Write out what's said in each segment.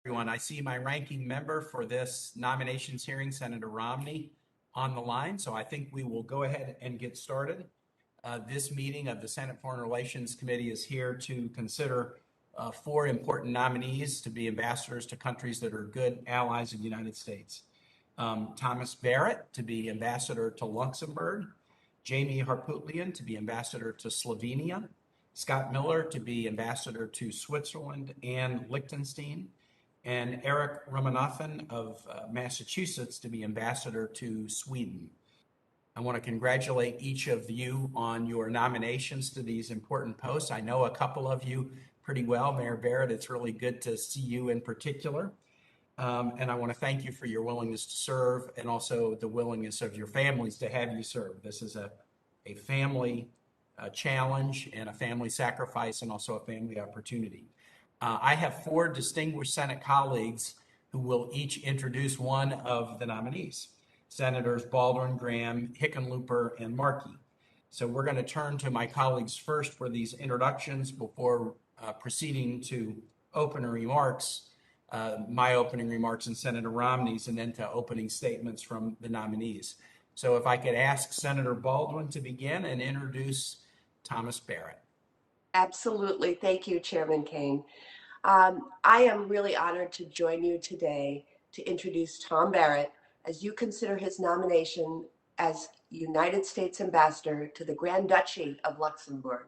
Everyone. I see my ranking member for this nominations hearing, Senator Romney, on the line. So I think we will go ahead and get started. This meeting of the Senate Foreign Relations Committee is here to consider four important nominees to be ambassadors to countries that are good allies of the United States. Thomas Barrett to be ambassador to Luxembourg, Jamie Harpootlian to be ambassador to Slovenia, Scott Miller to be ambassador to Switzerland and Liechtenstein, and Eric Ramanathan of Massachusetts to be ambassador to Sweden. I want to congratulate each of you on your nominations to these important posts. I know a couple of you pretty well. Mayor Barrett, it's really good to see you in particular. And I want to thank you for your willingness to serve and also the willingness of your families to have you serve. This is a family challenge and a family sacrifice and also a family opportunity. I have four distinguished Senate colleagues who will each introduce one of the nominees, Senators Baldwin, Graham, Hickenlooper, and Markey. So we're going to turn to my colleagues first for these introductions before proceeding to opening remarks, my opening remarks and Senator Romney's, and then to opening statements from the nominees. So if I could ask Senator Baldwin to begin and introduce Thomas Barrett. Absolutely. Thank you, Chairman Kane. I am really honored to join you today to introduce Tom Barrett as you consider his nomination as United States Ambassador to the Grand Duchy of Luxembourg.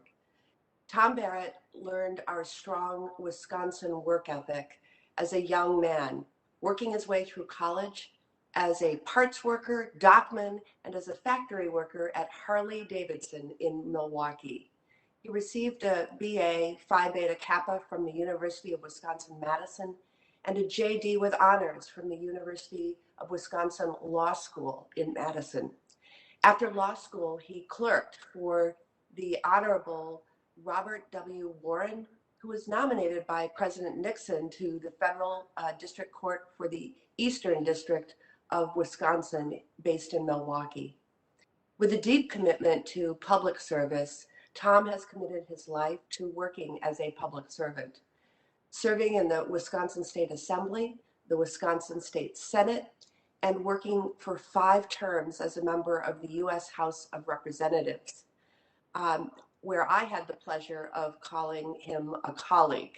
Tom Barrett learned our strong Wisconsin work ethic as a young man, working his way through college as a parts worker, dockman, and as a factory worker at Harley Davidson in Milwaukee. He received a BA Phi Beta Kappa from the University of Wisconsin-Madison and a JD with honors from the University of Wisconsin Law School in Madison. After law school, he clerked for the Honorable Robert W. Warren, who was nominated by President Nixon to the Federal District Court for the Eastern District of Wisconsin, based in Milwaukee. With a deep commitment to public service, Tom has committed his life to working as a public servant, serving in the Wisconsin State Assembly, the Wisconsin State Senate, and working for 5 terms as a member of the U.S. House of Representatives, where I had the pleasure of calling him a colleague.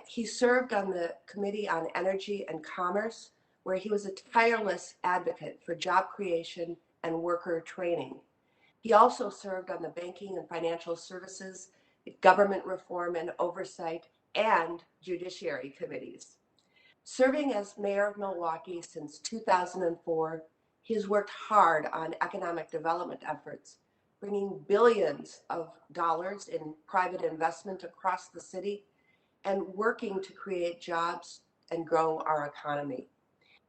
He served on the Committee on Energy and Commerce, where he was a tireless advocate for job creation and worker training. He also served on the Banking and Financial Services, Government Reform and Oversight, and Judiciary Committees. Serving as mayor of Milwaukee since 2004, he has worked hard on economic development efforts, bringing billions of dollars in private investment across the city and working to create jobs and grow our economy.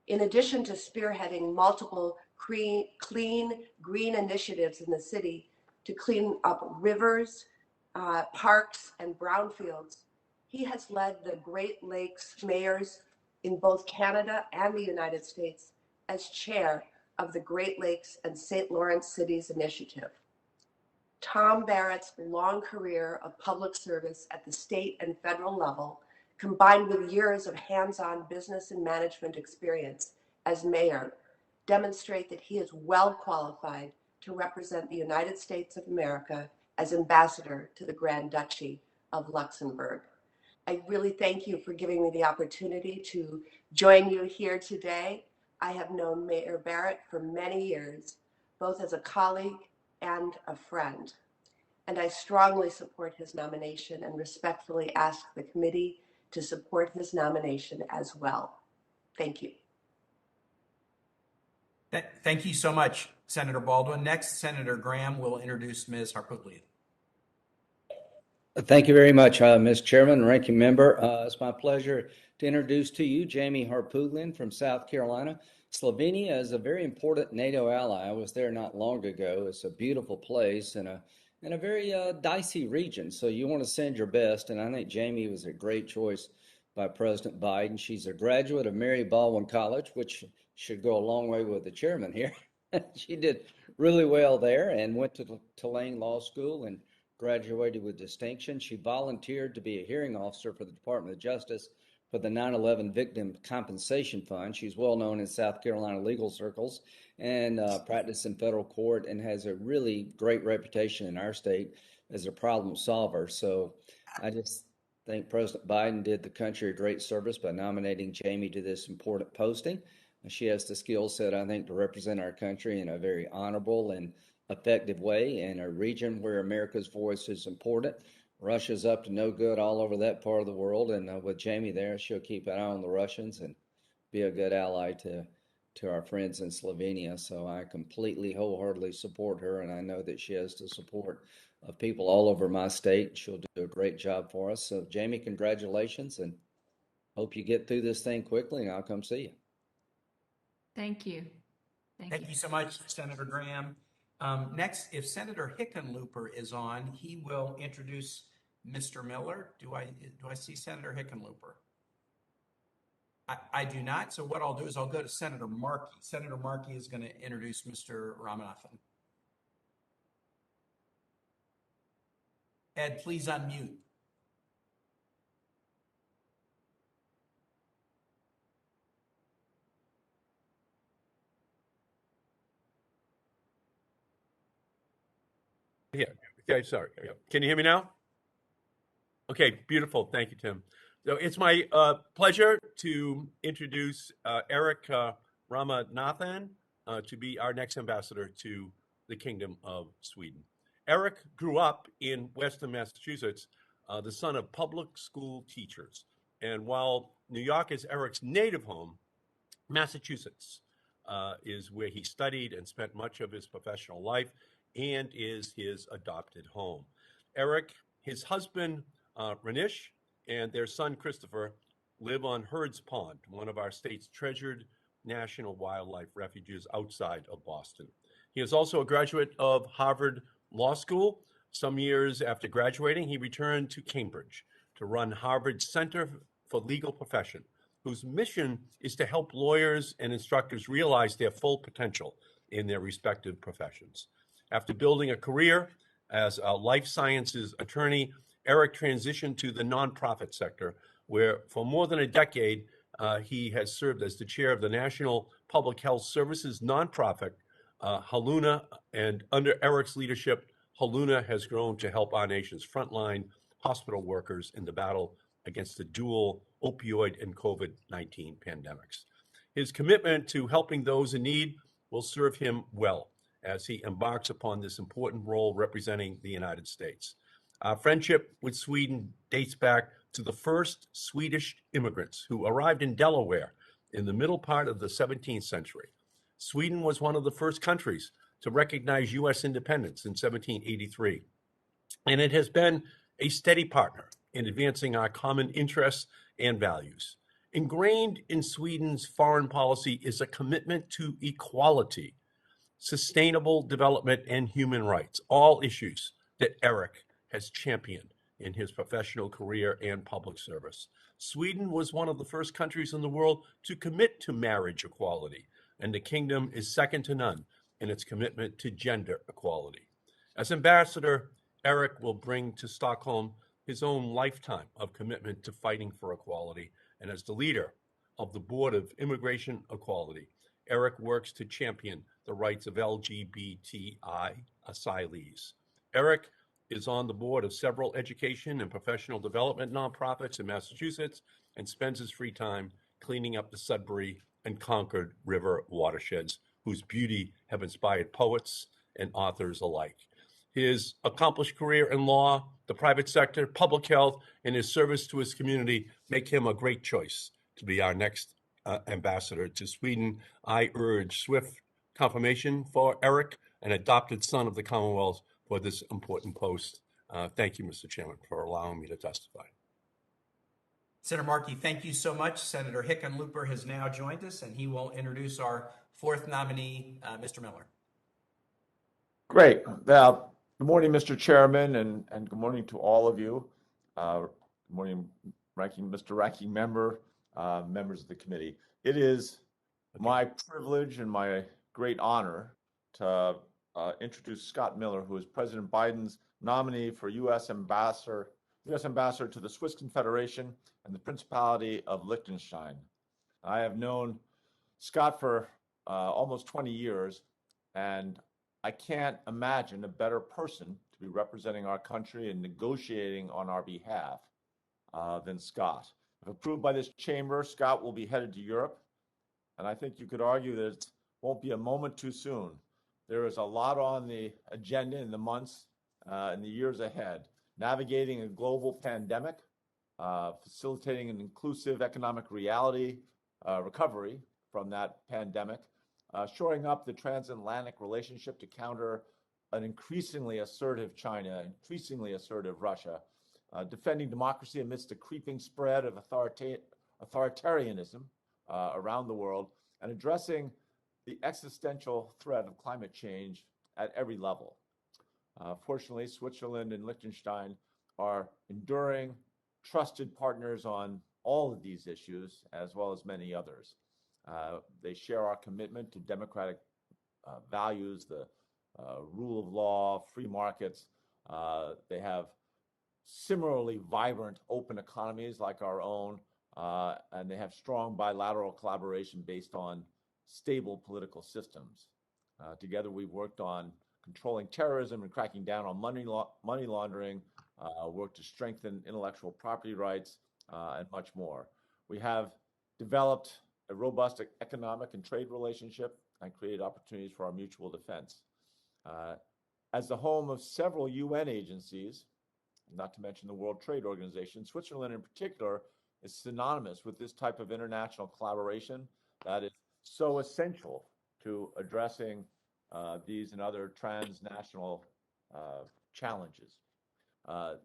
In addition to spearheading multiple clean, green initiatives in the city to clean up rivers, parks, and brownfields, he has led the Great Lakes mayors in both Canada and the United States as chair of the Great Lakes and St. Lawrence Cities Initiative. Tom Barrett's long career of public service at the state and federal level, combined with years of hands-on business and management experience as mayor, demonstrate that he is well qualified to represent the United States of America as ambassador to the Grand Duchy of Luxembourg. I really thank you for giving me the opportunity to join you here today. I have known Mayor Barrett for many years, both as a colleague and a friend, and I strongly support his nomination and respectfully ask the committee to support his nomination as well. Thank you. Thank you so much, Senator Baldwin. Next, Senator Graham will introduce Ms. Harpootlian. Thank you very much, Mr. Chairman and Ranking Member. It's my pleasure to introduce to you Jamie Harpootlian from South Carolina. Slovenia is a very important NATO ally. I was there not long ago. It's a beautiful place and a very dicey region, so you want to send your best, and I think Jamie was a great choice by President Biden. She's a graduate of Mary Baldwin College, which should go a long way with the chairman here. She did really well there and went to Tulane Law School and graduated with distinction. She volunteered to be a hearing officer for the Department of Justice for the 9/11 Victim Compensation Fund. She's well known in South Carolina legal circles and practiced in federal court and has a really great reputation in our state as a problem solver. So I just think President Biden did the country a great service by nominating Jamie to this important posting. She has the skill set, I think, to represent our country in a very honorable and effective way in a region where America's voice is important. Russia's up to no good all over that part of the world, and with Jamie there, she'll keep an eye on the Russians and be a good ally to our friends in Slovenia. So I completely, wholeheartedly support her, and I know that she has the support of people all over my state. She'll do a great job for us. So Jamie, congratulations, and hope you get through this thing quickly, and I'll come see you. Thank you. Thank you so much, Senator Graham. Next, if Senator Hickenlooper is on, he will introduce Mr. Miller. Do I see Senator Hickenlooper? I do not. So what I'll do is I'll go to Senator Markey. Senator Markey is going to introduce Mr. Ramanathan. Ed, please unmute. Yeah. Okay. Sorry. Yeah. Can you hear me now? Okay. Beautiful. Thank you, Tim. So it's my pleasure to introduce Eric Ramanathan to be our next ambassador to the Kingdom of Sweden. Eric grew up in Western Massachusetts, the son of public school teachers. And while New York is Eric's native home, Massachusetts is where he studied and spent much of his professional life and is his adopted home. Eric, his husband, Renish, and their son, Christopher, live on Hurd's Pond, one of our state's treasured national wildlife refuges outside of Boston. He is also a graduate of Harvard Law School. Some years after graduating, he returned to Cambridge to run Harvard's Center for Legal Profession, whose mission is to help lawyers and instructors realize their full potential in their respective professions. After building a career as a life sciences attorney, Eric transitioned to the nonprofit sector, where for more than a decade, he has served as the chair of the National Public Health Services nonprofit, Haluna, and under Eric's leadership, Haluna has grown to help our nation's frontline hospital workers in the battle against the dual opioid and COVID-19 pandemics. His commitment to helping those in need will serve him well as he embarks upon this important role representing the United States. Our friendship with Sweden dates back to the first Swedish immigrants who arrived in Delaware in the middle part of the 17th century. Sweden was one of the first countries to recognize U.S. independence in 1783, and it has been a steady partner in advancing our common interests and values. Ingrained in Sweden's foreign policy is a commitment to equality, sustainable development, and human rights, all issues that Eric has championed in his professional career and public service. Sweden was one of the first countries in the world to commit to marriage equality, and the kingdom is second to none in its commitment to gender equality. As ambassador, Eric will bring to Stockholm his own lifetime of commitment to fighting for equality, and as the leader of the Board of Immigration Equality, Eric works to champion the rights of LGBTI asylees. Eric is on the board of several education and professional development nonprofits in Massachusetts and spends his free time cleaning up the Sudbury and Concord River watersheds, whose beauty have inspired poets and authors alike. His accomplished career in law, the private sector, public health, and his service to his community make him a great choice to be our next ambassador to Sweden. I urge swift confirmation for Eric, an adopted son of the Commonwealth, for this important post. Thank you, Mr. Chairman, for allowing me to testify. Senator Markey, thank you so much. Senator Hickenlooper has now joined us, and he will introduce our fourth nominee, Mr. Miller. Great. Good morning, Mr. Chairman, and good morning to all of you. Good morning, Mr. Ranking Member, members of the committee. It is my privilege and my great honor to introduce Scott Miller, who is President Biden's nominee for U.S. Ambassador U.S. Ambassador to the Swiss Confederation and the Principality of Liechtenstein. I have known Scott for almost 20 years, and I can't imagine a better person to be representing our country and negotiating on our behalf than Scott. If approved by this chamber, Scott will be headed to Europe, and I think you could argue that it won't be a moment too soon. There is a lot on the agenda in the months and the years ahead. Navigating a global pandemic, facilitating an inclusive economic recovery from that pandemic, shoring up the transatlantic relationship to counter an increasingly assertive China, increasingly assertive Russia, defending democracy amidst a creeping spread of authoritarianism around the world, and addressing the existential threat of climate change at every level. Fortunately, Switzerland and Liechtenstein are enduring, trusted partners on all of these issues, as well as many others. They share our commitment to democratic values, the rule of law, free markets. They have similarly vibrant, open economies like our own, and they have strong bilateral collaboration based on stable political systems. Together, we've worked on controlling terrorism and cracking down on money laundering, worked to strengthen intellectual property rights, and much more. We have developed a robust economic and trade relationship and created opportunities for our mutual defense. As the home of several UN agencies, not to mention the World Trade Organization, Switzerland in particular is synonymous with this type of international collaboration that is so essential to addressing these and other transnational challenges.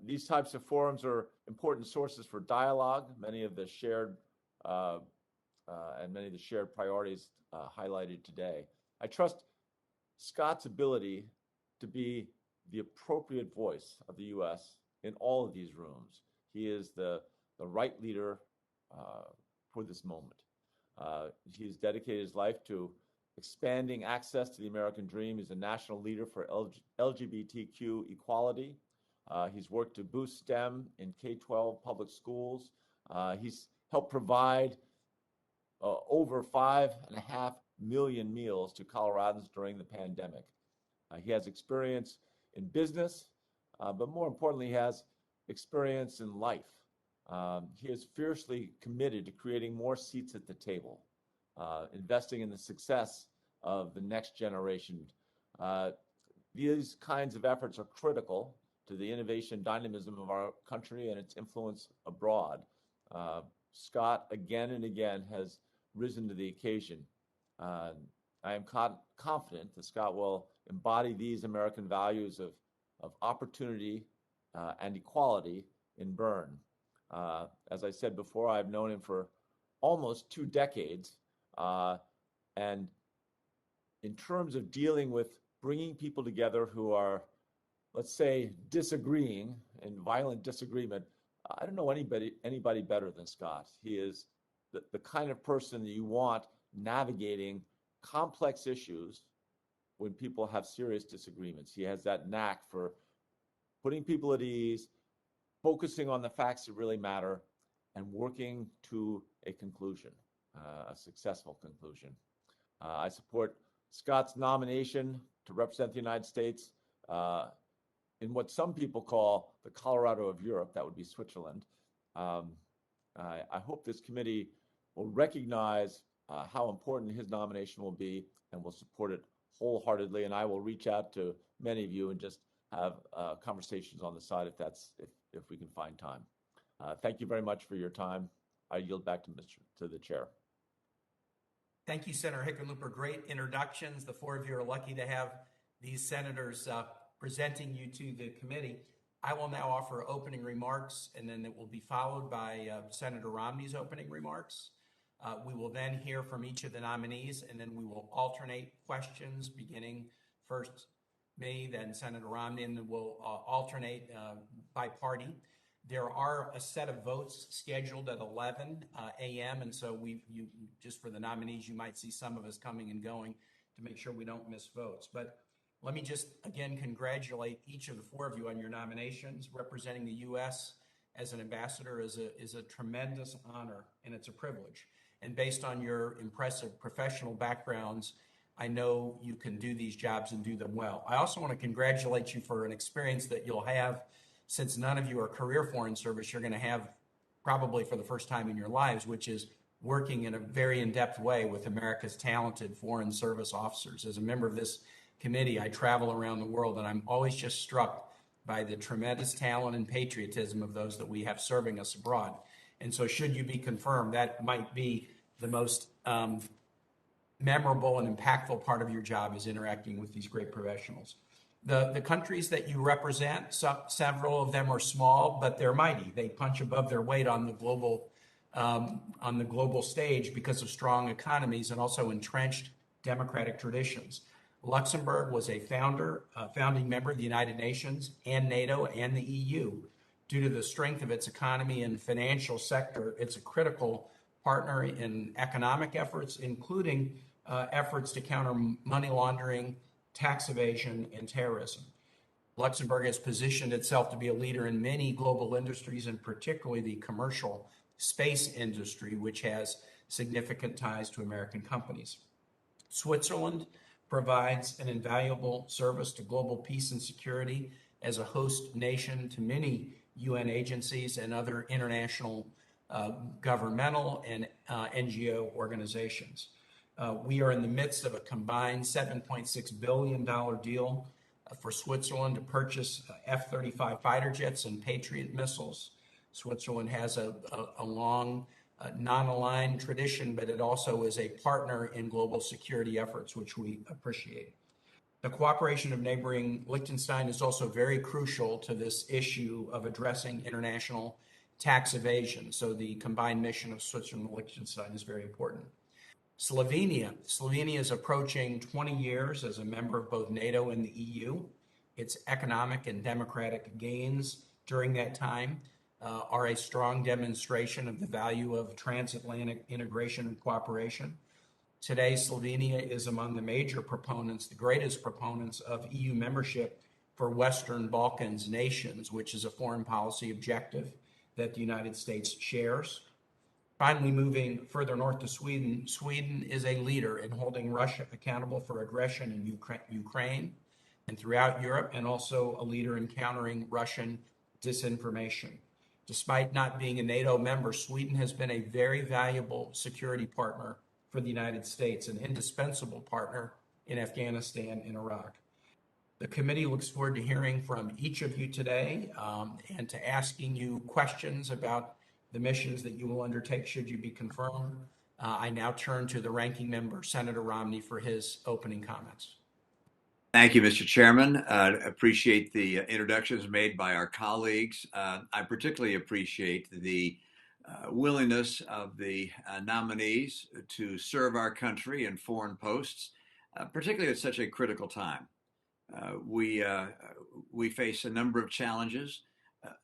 These types of forums are important sources for dialogue, many of the shared priorities highlighted today. I trust Scott's ability to be the appropriate voice of the U.S. in all of these rooms. He is the right leader for this moment. He has dedicated his life to expanding access to the American dream. He's a national leader for LGBTQ equality. He's worked to boost STEM in K-12 public schools. He's helped provide over 5.5 million meals to Coloradans during the pandemic. He has experience in business, but more importantly, he has experience in life. He is fiercely committed to creating more seats at the table, investing in the success of the next generation. These kinds of efforts are critical to the innovation dynamism of our country and its influence abroad. Scott, again and again, has risen to the occasion. I am confident that Scott will embody these American values of opportunity and equality in Bern. As I said before, I've known him for almost 2 decades. And in terms of dealing with bringing people together who are, let's say, disagreeing in violent disagreement, I don't know anybody better than Scott. He is the kind of person that you want navigating complex issues when people have serious disagreements. He has that knack for putting people at ease, focusing on the facts that really matter, and working to a conclusion, a successful conclusion. I support Scott's nomination to represent the United States in what some people call the Colorado of Europe. That would be Switzerland. I hope this committee will recognize how important his nomination will be and will support it wholeheartedly. And I will reach out to many of you and just have conversations on the side if we can find time. Thank you very much for your time. I yield back to the chair. Thank you, Senator Hickenlooper. Great introductions. The 4 of you are lucky to have these senators presenting you to the committee. I will now offer opening remarks, and then it will be followed by Senator Romney's opening remarks. We will then hear from each of the nominees, and then we will alternate questions, beginning first me, then Senator Romney, and then we'll alternate by party. There are a set of votes scheduled at 11 a.m., and so just for the nominees, you might see some of us coming and going to make sure we don't miss votes. But let me just, again, congratulate each of the 4 of you on your nominations. Representing the U.S., as an ambassador is a tremendous honor, and it's a privilege. And based on your impressive professional backgrounds, I know you can do these jobs and do them well. I also want to congratulate you for an experience that you'll have. Since none of you are career foreign service, you're going to have probably for the first time in your lives, which is working in a very in-depth way with America's talented foreign service officers. As a member of this committee, I travel around the world, and I'm always just struck by the tremendous talent and patriotism of those that we have serving us abroad. And so should you be confirmed, that might be the most memorable and impactful part of your job, is interacting with these great professionals. The countries that you represent, several of them are small, but they're mighty. They punch above their weight on the global stage because of strong economies and also entrenched democratic traditions. Luxembourg was a founding member of the United Nations and NATO and the EU. Due to the strength of its economy and financial sector, it's a critical partner in economic efforts, including efforts to counter money laundering, tax evasion, and terrorism. Luxembourg has positioned itself to be a leader in many global industries, and particularly the commercial space industry, which has significant ties to American companies. Switzerland provides an invaluable service to global peace and security as a host nation to many UN agencies and other international governmental and NGO organizations. We are in the midst of a combined $7.6 billion deal for Switzerland to purchase F-35 fighter jets and Patriot missiles. Switzerland has a long non-aligned tradition, but it also is a partner in global security efforts, which we appreciate. The cooperation of neighboring Liechtenstein is also very crucial to this issue of addressing international tax evasion. So the combined mission of Switzerland and Liechtenstein is very important. Slovenia is approaching 20 years as a member of both NATO and the EU. Its economic and democratic gains during that time are a strong demonstration of the value of transatlantic integration and cooperation. Today, Slovenia is among the major proponents, the greatest proponents of EU membership for Western Balkans nations, which is a foreign policy objective that the United States shares. Finally, moving further north to Sweden, Sweden is a leader in holding Russia accountable for aggression in Ukraine and throughout Europe, and also a leader in countering Russian disinformation. Despite not being a NATO member, Sweden has been a very valuable security partner for the United States, an indispensable partner in Afghanistan and Iraq. The committee looks forward to hearing from each of you today and to asking you questions about the missions that you will undertake should you be confirmed. I now turn to the ranking member, Senator Romney, for his opening comments. Thank you, Mr. Chairman. Appreciate the introductions made by our colleagues. I particularly appreciate the willingness of the nominees to serve our country in foreign posts, particularly at such a critical time. We face a number of challenges,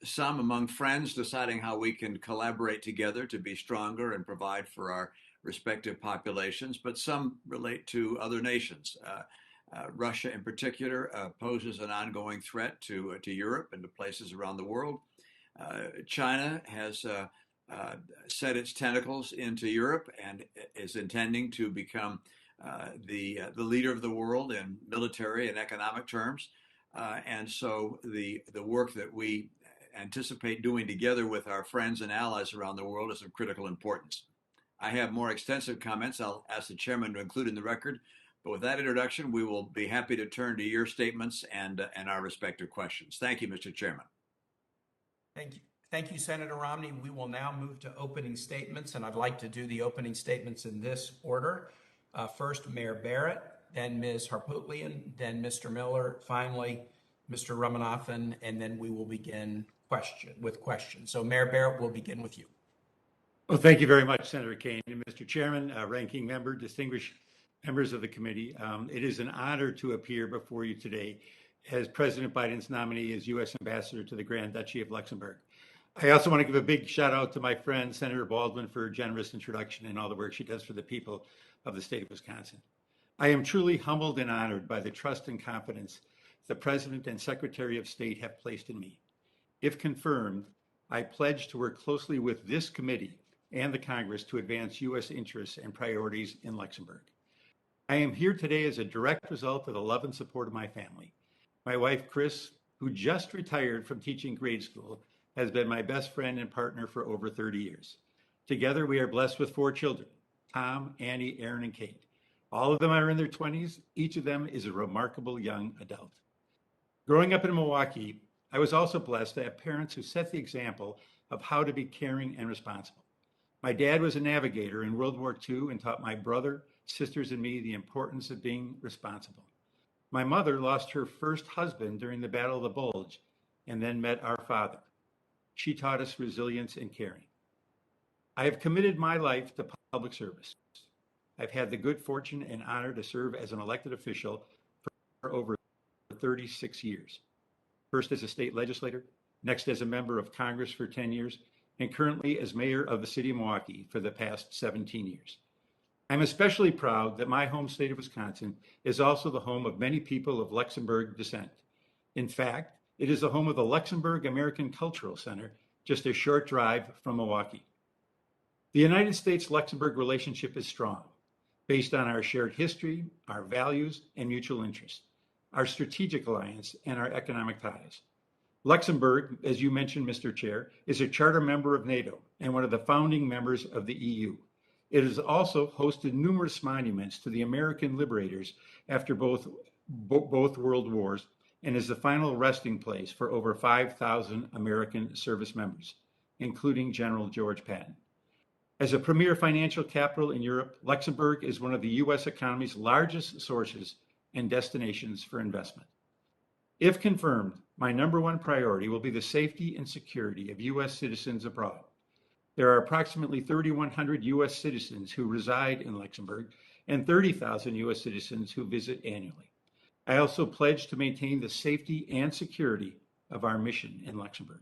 some among friends deciding how we can collaborate together to be stronger and provide for our respective populations, but some relate to other nations. Russia in particular poses an ongoing threat to Europe and to places around the world. China has set its tentacles into Europe and is intending to become the leader of the world in military and economic terms. And so the work that we anticipate doing together with our friends and allies around the world is of critical importance. I have more extensive comments I'll ask the chairman to include in the record, but with that introduction, we will be happy to turn to your statements and our respective questions. Thank you, Mr. Chairman. Thank you. Thank you, Senator Romney. We will now move to opening statements, and I'd like to do the opening statements in this order. First, Mayor Barrett, then Ms. Harpootlian, then Mr. Miller, finally, Mr. Ramanathan, and then we will begin with questions. So Mayor Barrett, we'll begin with you. Well, thank you very much, Senator Kane. And Mr. Chairman, ranking member, distinguished members of the committee, it is an honor to appear before you today as President Biden's nominee as U.S. Ambassador to the Grand Duchy of Luxembourg. I also want to give a big shout out to my friend, Senator Baldwin, for her generous introduction and all the work she does for the people of the state of Wisconsin. I am truly humbled and honored by the trust and confidence the President and Secretary of State have placed in me. If confirmed, I pledge to work closely with this committee and the Congress to advance U.S. interests and priorities in Luxembourg. I am here today as a direct result of the love and support of my family. My wife, Chris, who just retired from teaching grade school, has been my best friend and partner for over 30 years. Together, we are blessed with 4 children, Tom, Annie, Aaron, and Kate. All of them are in their 20s. Each of them is a remarkable young adult. Growing up in Milwaukee, I was also blessed to have parents who set the example of how to be caring and responsible. My dad was a navigator in World War II and taught my brother, sisters, and me the importance of being responsible. My mother lost her first husband during the Battle of the Bulge and then met our father. She taught us resilience and caring. I have committed my life to public service. I've had the good fortune and honor to serve as an elected official for over 36 years. First as a state legislator, next as a member of Congress for 10 years, and currently as mayor of the city of Milwaukee for the past 17 years. I'm especially proud that my home state of Wisconsin is also the home of many people of Luxembourg descent. In fact, it is the home of the Luxembourg American Cultural Center, just a short drive from Milwaukee. The United States-Luxembourg relationship is strong, based on our shared history, our values, and mutual interests, our strategic alliance, and our economic ties. Luxembourg, as you mentioned, Mr. Chair, is a charter member of NATO and one of the founding members of the EU. It has also hosted numerous monuments to the American liberators after both world wars and is the final resting place for over 5,000 American service members, including General George Patton. As a premier financial capital in Europe, Luxembourg is one of the U.S. economy's largest sources and destinations for investment. If confirmed, my number one priority will be the safety and security of U.S. citizens abroad. There are approximately 3,100 U.S. citizens who reside in Luxembourg and 30,000 U.S. citizens who visit annually. I also pledge to maintain the safety and security of our mission in Luxembourg.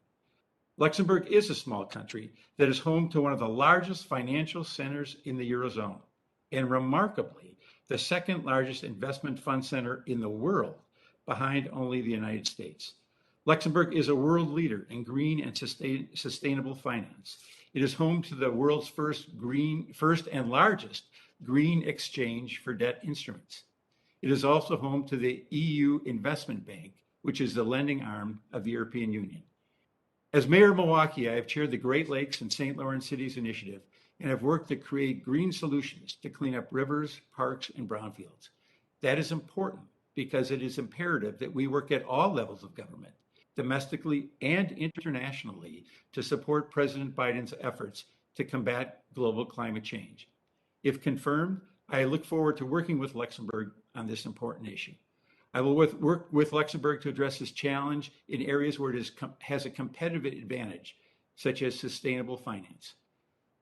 Luxembourg is a small country that is home to one of the largest financial centers in the Eurozone, and remarkably, the second largest investment fund center in the world, behind only the United States. Luxembourg is a world leader in green and sustainable finance. It is home to the world's first and largest green exchange for debt instruments. It is also home to the EU Investment Bank, which is the lending arm of the European Union. As mayor of Milwaukee, I have chaired the Great Lakes and St. Lawrence Cities Initiative and have worked to create green solutions to clean up rivers, parks, and brownfields. That is important because it is imperative that we work at all levels of government, domestically and internationally, to support President Biden's efforts to combat global climate change. If confirmed, I look forward to working with Luxembourg on this important issue. I will work with Luxembourg to address this challenge in areas where it has a competitive advantage, such as sustainable finance.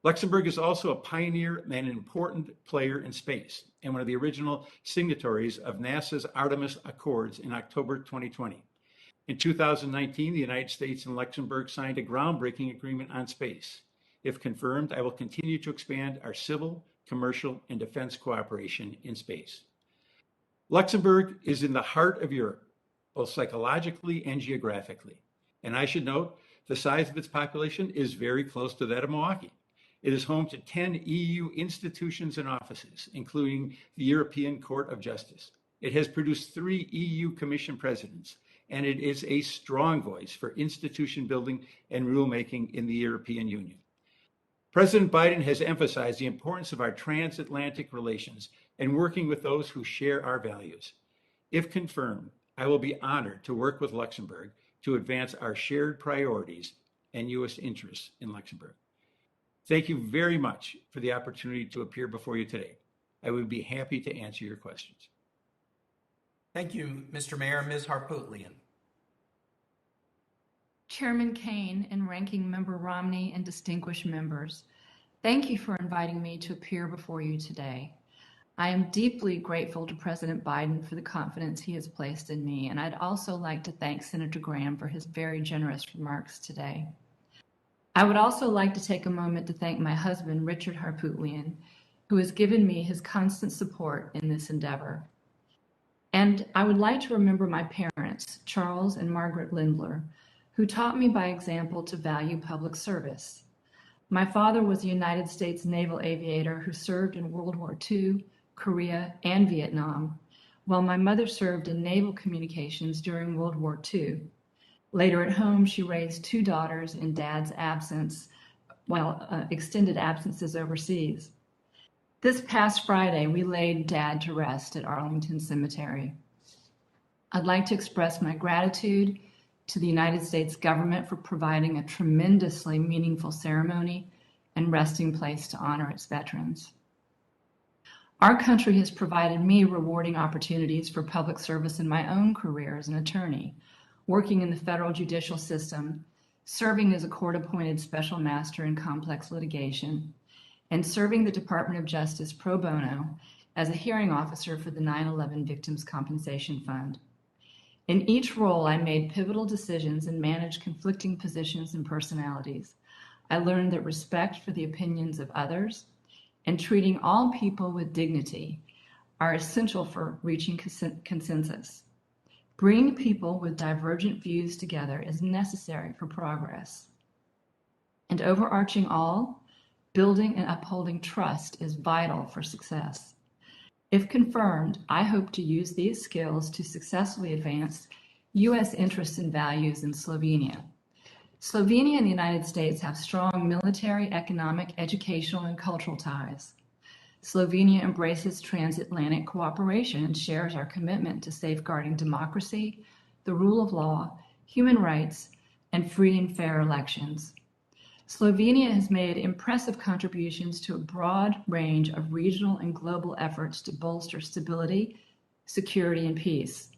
Luxembourg is also a pioneer and an important player in space, and one of the original signatories of NASA's Artemis Accords in October 2020. In 2019, the United States and Luxembourg signed a groundbreaking agreement on space. If confirmed, I will continue to expand our civil, commercial, and defense cooperation in space. Luxembourg is in the heart of Europe, both psychologically and geographically. And I should note, the size of its population is very close to that of Milwaukee. It is home to 10 EU institutions and offices, including the European Court of Justice. It has produced 3 EU Commission presidents, and it is a strong voice for institution building and rulemaking in the European Union. President Biden has emphasized the importance of our transatlantic relations and working with those who share our values. If confirmed, I will be honored to work with Luxembourg to advance our shared priorities and U.S. interests in Luxembourg. Thank you very much for the opportunity to appear before you today. I would be happy to answer your questions. Thank you, Mr. Mayor. Ms. Harpootlian. Chairman Kane and Ranking Member Romney and distinguished members, thank you for inviting me to appear before you today. I am deeply grateful to President Biden for the confidence he has placed in me, and I'd also like to thank Senator Graham for his very generous remarks today. I would also like to take a moment to thank my husband, Richard Harpootlian, who has given me his constant support in this endeavor. And I would like to remember my parents, Charles and Margaret Lindler, who taught me by example to value public service. My father was a United States naval aviator who served in World War II, Korea, and Vietnam, while my mother served in naval communications during World War II. Later at home, she raised 2 daughters in Dad's absence, while extended absences overseas. This past Friday, we laid Dad to rest at Arlington Cemetery. I'd like to express my gratitude to the United States government for providing a tremendously meaningful ceremony and resting place to honor its veterans. Our country has provided me rewarding opportunities for public service in my own career as an attorney, working in the federal judicial system, serving as a court-appointed special master in complex litigation, and serving the Department of Justice pro bono as a hearing officer for the 9/11 Victims' Compensation Fund. In each role, I made pivotal decisions and managed conflicting positions and personalities. I learned that respect for the opinions of others and treating all people with dignity are essential for reaching consensus. Bringing people with divergent views together is necessary for progress. And overarching all, building and upholding trust is vital for success. If confirmed, I hope to use these skills to successfully advance U.S. interests and values in Slovenia. Slovenia and the United States have strong military, economic, educational, and cultural ties. Slovenia embraces transatlantic cooperation and shares our commitment to safeguarding democracy, the rule of law, human rights, and free and fair elections. Slovenia has made impressive contributions to a broad range of regional and global efforts to bolster stability, security, and peace.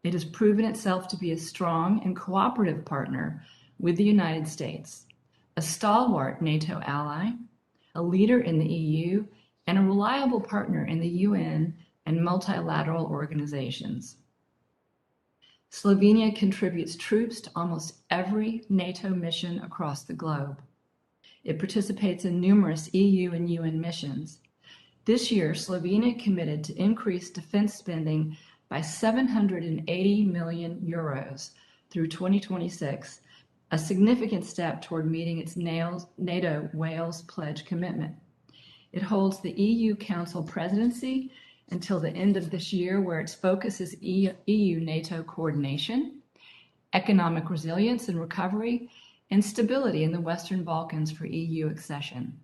It has proven itself to be a strong and cooperative partner with the United States, a stalwart NATO ally, a leader in the EU, and a reliable partner in the UN and multilateral organizations. Slovenia contributes troops to almost every NATO mission across the globe. It participates in numerous EU and UN missions. This year, Slovenia committed to increase defense spending by 780 million euros through 2026, a significant step toward meeting its NATO Wales Pledge commitment. It holds the EU Council presidency until the end of this year, where its focus is EU-NATO coordination, economic resilience and recovery, and stability in the Western Balkans for EU accession.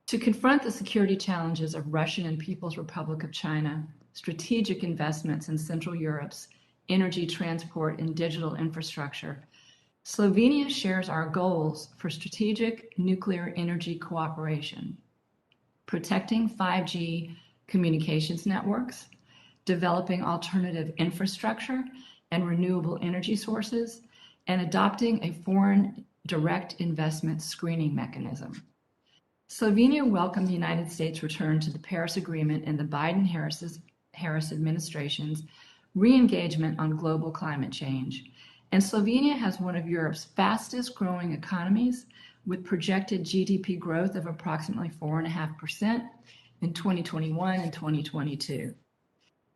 To confront the security challenges of Russian and People's Republic of China, strategic investments in Central Europe's energy, transport, and digital infrastructure, Slovenia shares our goals for strategic nuclear energy cooperation, protecting 5G communications networks, developing alternative infrastructure and renewable energy sources, and adopting a foreign direct investment screening mechanism. Slovenia welcomed the United States' return to the Paris Agreement and the Biden-Harris administration's re-engagement on global climate change. And Slovenia has one of Europe's fastest growing economies, with projected GDP growth of approximately 4.5% in 2021 and 2022.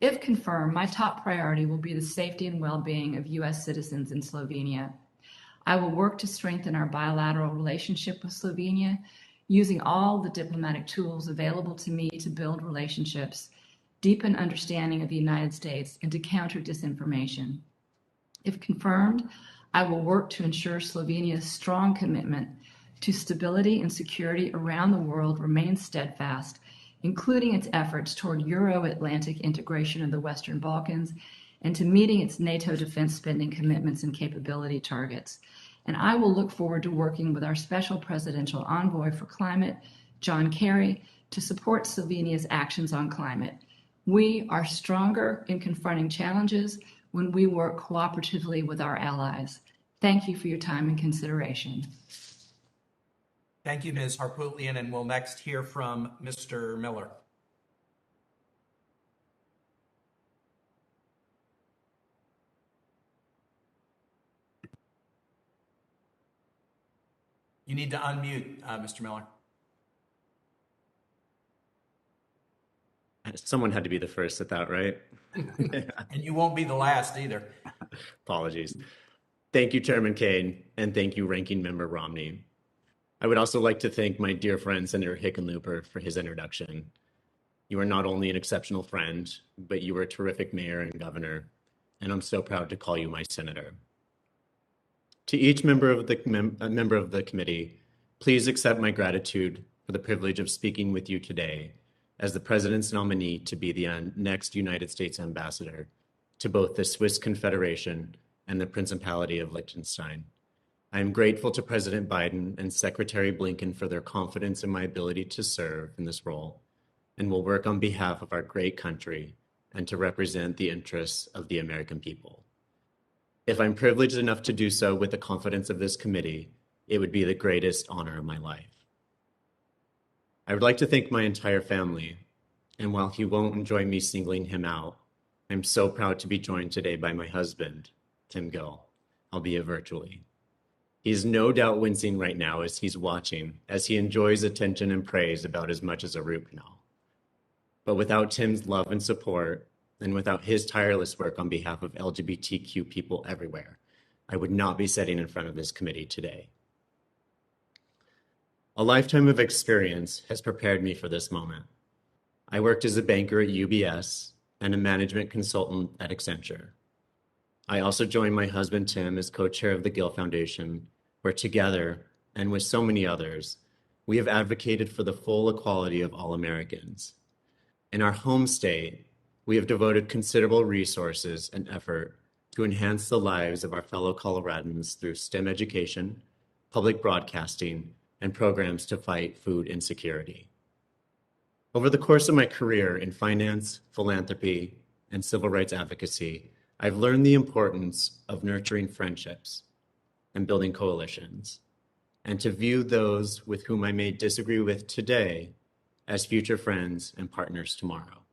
If confirmed, my top priority will be the safety and well-being of U.S. citizens in Slovenia. I will work to strengthen our bilateral relationship with Slovenia, using all the diplomatic tools available to me to build relationships, deepen understanding of the United States, and to counter disinformation. If confirmed, I will work to ensure Slovenia's strong commitment to stability and security around the world remains steadfast, including its efforts toward Euro-Atlantic integration of the Western Balkans and to meeting its NATO defense spending commitments and capability targets. And I will look forward to working with our Special Presidential Envoy for Climate, John Kerry, to support Slovenia's actions on climate. We are stronger in confronting challenges when we work cooperatively with our allies. Thank you for your time and consideration. Thank you, Ms. Harpootlian, and we'll next hear from Mr. Miller. You need to unmute, Mr. Miller. Someone had to be the first at that, right? And you won't be the last either. Apologies. Thank you, Chairman Kane, and thank you, Ranking Member Romney. I would also like to thank my dear friend, Senator Hickenlooper, for his introduction. You are not only an exceptional friend, but you were a terrific mayor and governor, and I'm so proud to call you my senator. To each member of the committee, please accept my gratitude for the privilege of speaking with you today as the President's nominee to be the next United States ambassador to both the Swiss Confederation and the Principality of Liechtenstein. I am grateful to President Biden and Secretary Blinken for their confidence in my ability to serve in this role, and will work on behalf of our great country and to represent the interests of the American people. If I'm privileged enough to do so with the confidence of this committee, it would be the greatest honor of my life. I would like to thank my entire family, and while he won't enjoy me singling him out, I'm so proud to be joined today by my husband, Tim Gill, albeit virtually. He's no doubt wincing right now as he's watching, as he enjoys attention and praise about as much as a root canal. But without Tim's love and support, and without his tireless work on behalf of LGBTQ people everywhere, I would not be sitting in front of this committee today. A lifetime of experience has prepared me for this moment. I worked as a banker at UBS and a management consultant at Accenture. I also joined my husband, Tim, as co-chair of the Gill Foundation, where together, and with so many others, we have advocated for the full equality of all Americans. In our home state, we have devoted considerable resources and effort to enhance the lives of our fellow Coloradans through STEM education, public broadcasting, and programs to fight food insecurity. Over the course of my career in finance, philanthropy, and civil rights advocacy, I've learned the importance of nurturing friendships and building coalitions, and to view those with whom I may disagree with today as future friends and partners tomorrow.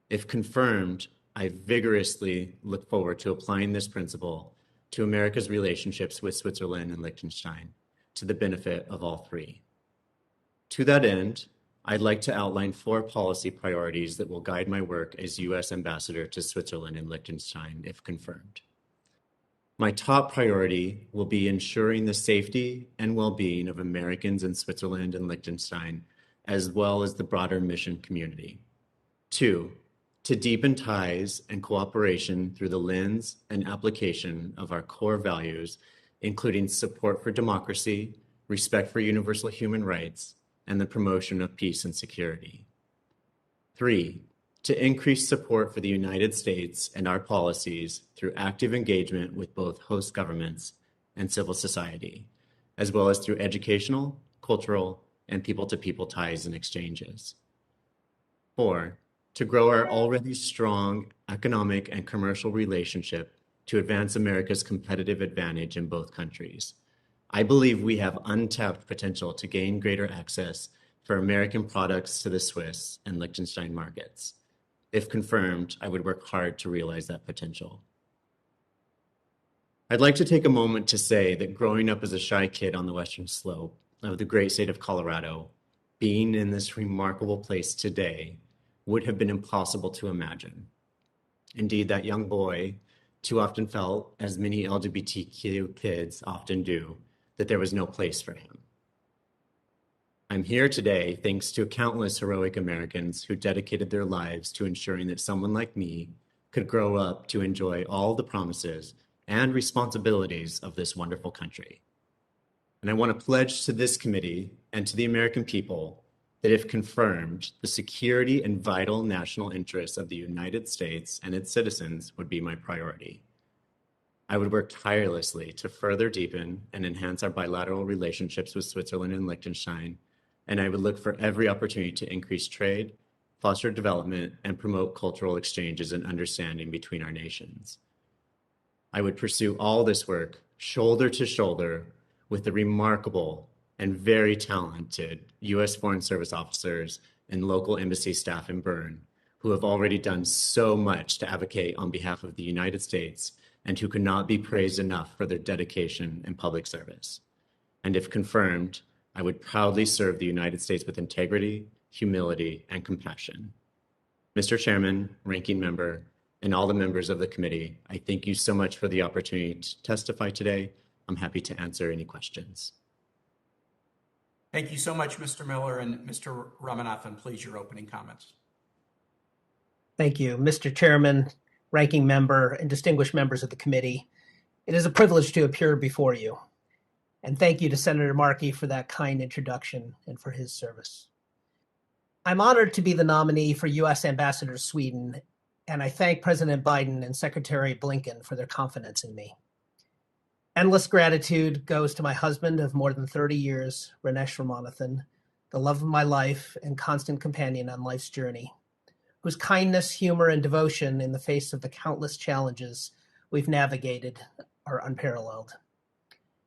If confirmed, I vigorously look forward to applying this principle to America's relationships with Switzerland and Liechtenstein to the benefit of all three. To that end, I'd like to outline 4 policy priorities that will guide my work as U.S. Ambassador to Switzerland and Liechtenstein if confirmed. My top priority will be ensuring the safety and well-being of Americans in Switzerland and Liechtenstein, as well as the broader mission community. 2, to deepen ties and cooperation through the lens and application of our core values, including support for democracy, respect for universal human rights, and the promotion of peace and security. 3, to increase support for the United States and our policies through active engagement with both host governments and civil society, as well as through educational, cultural, and people-to-people ties and exchanges. 4, to grow our already strong economic and commercial relationship to advance America's competitive advantage in both countries. I believe we have untapped potential to gain greater access for American products to the Swiss and Liechtenstein markets. If confirmed, I would work hard to realize that potential. I'd like to take a moment to say that growing up as a shy kid on the Western Slope of the great state of Colorado, being in this remarkable place today would have been impossible to imagine. Indeed, that young boy too often felt, as many LGBTQ kids often do, that there was no place for him. I'm here today thanks to countless heroic Americans who dedicated their lives to ensuring that someone like me could grow up to enjoy all the promises and responsibilities of this wonderful country. And I want to pledge to this committee and to the American people that if confirmed, the security and vital national interests of the United States and its citizens would be my priority. I would work tirelessly to further deepen and enhance our bilateral relationships with Switzerland and Liechtenstein, and I would look for every opportunity to increase trade, foster development, and promote cultural exchanges and understanding between our nations. I would pursue all this work shoulder to shoulder with the remarkable and very talented U.S. Foreign Service officers and local embassy staff in Bern, who have already done so much to advocate on behalf of the United States and who could not be praised enough for their dedication and public service. And if confirmed, I would proudly serve the United States with integrity, humility, and compassion. Mr. Chairman, Ranking Member, and all the members of the committee, I thank you so much for the opportunity to testify today. I'm happy to answer any questions. Thank you so much, Mr. Miller. And Mr. Ramanathan, please, your opening comments. Thank you, Mr. Chairman, ranking member, and distinguished members of the committee. It is a privilege to appear before you. And thank you to Senator Markey for that kind introduction and for his service. I'm honored to be the nominee for U.S. Ambassador to Sweden, and I thank President Biden and Secretary Blinken for their confidence in me. Endless gratitude goes to my husband of more than 30 years, Ramanathan, the love of my life and constant companion on life's journey, whose kindness, humor, and devotion in the face of the countless challenges we've navigated are unparalleled.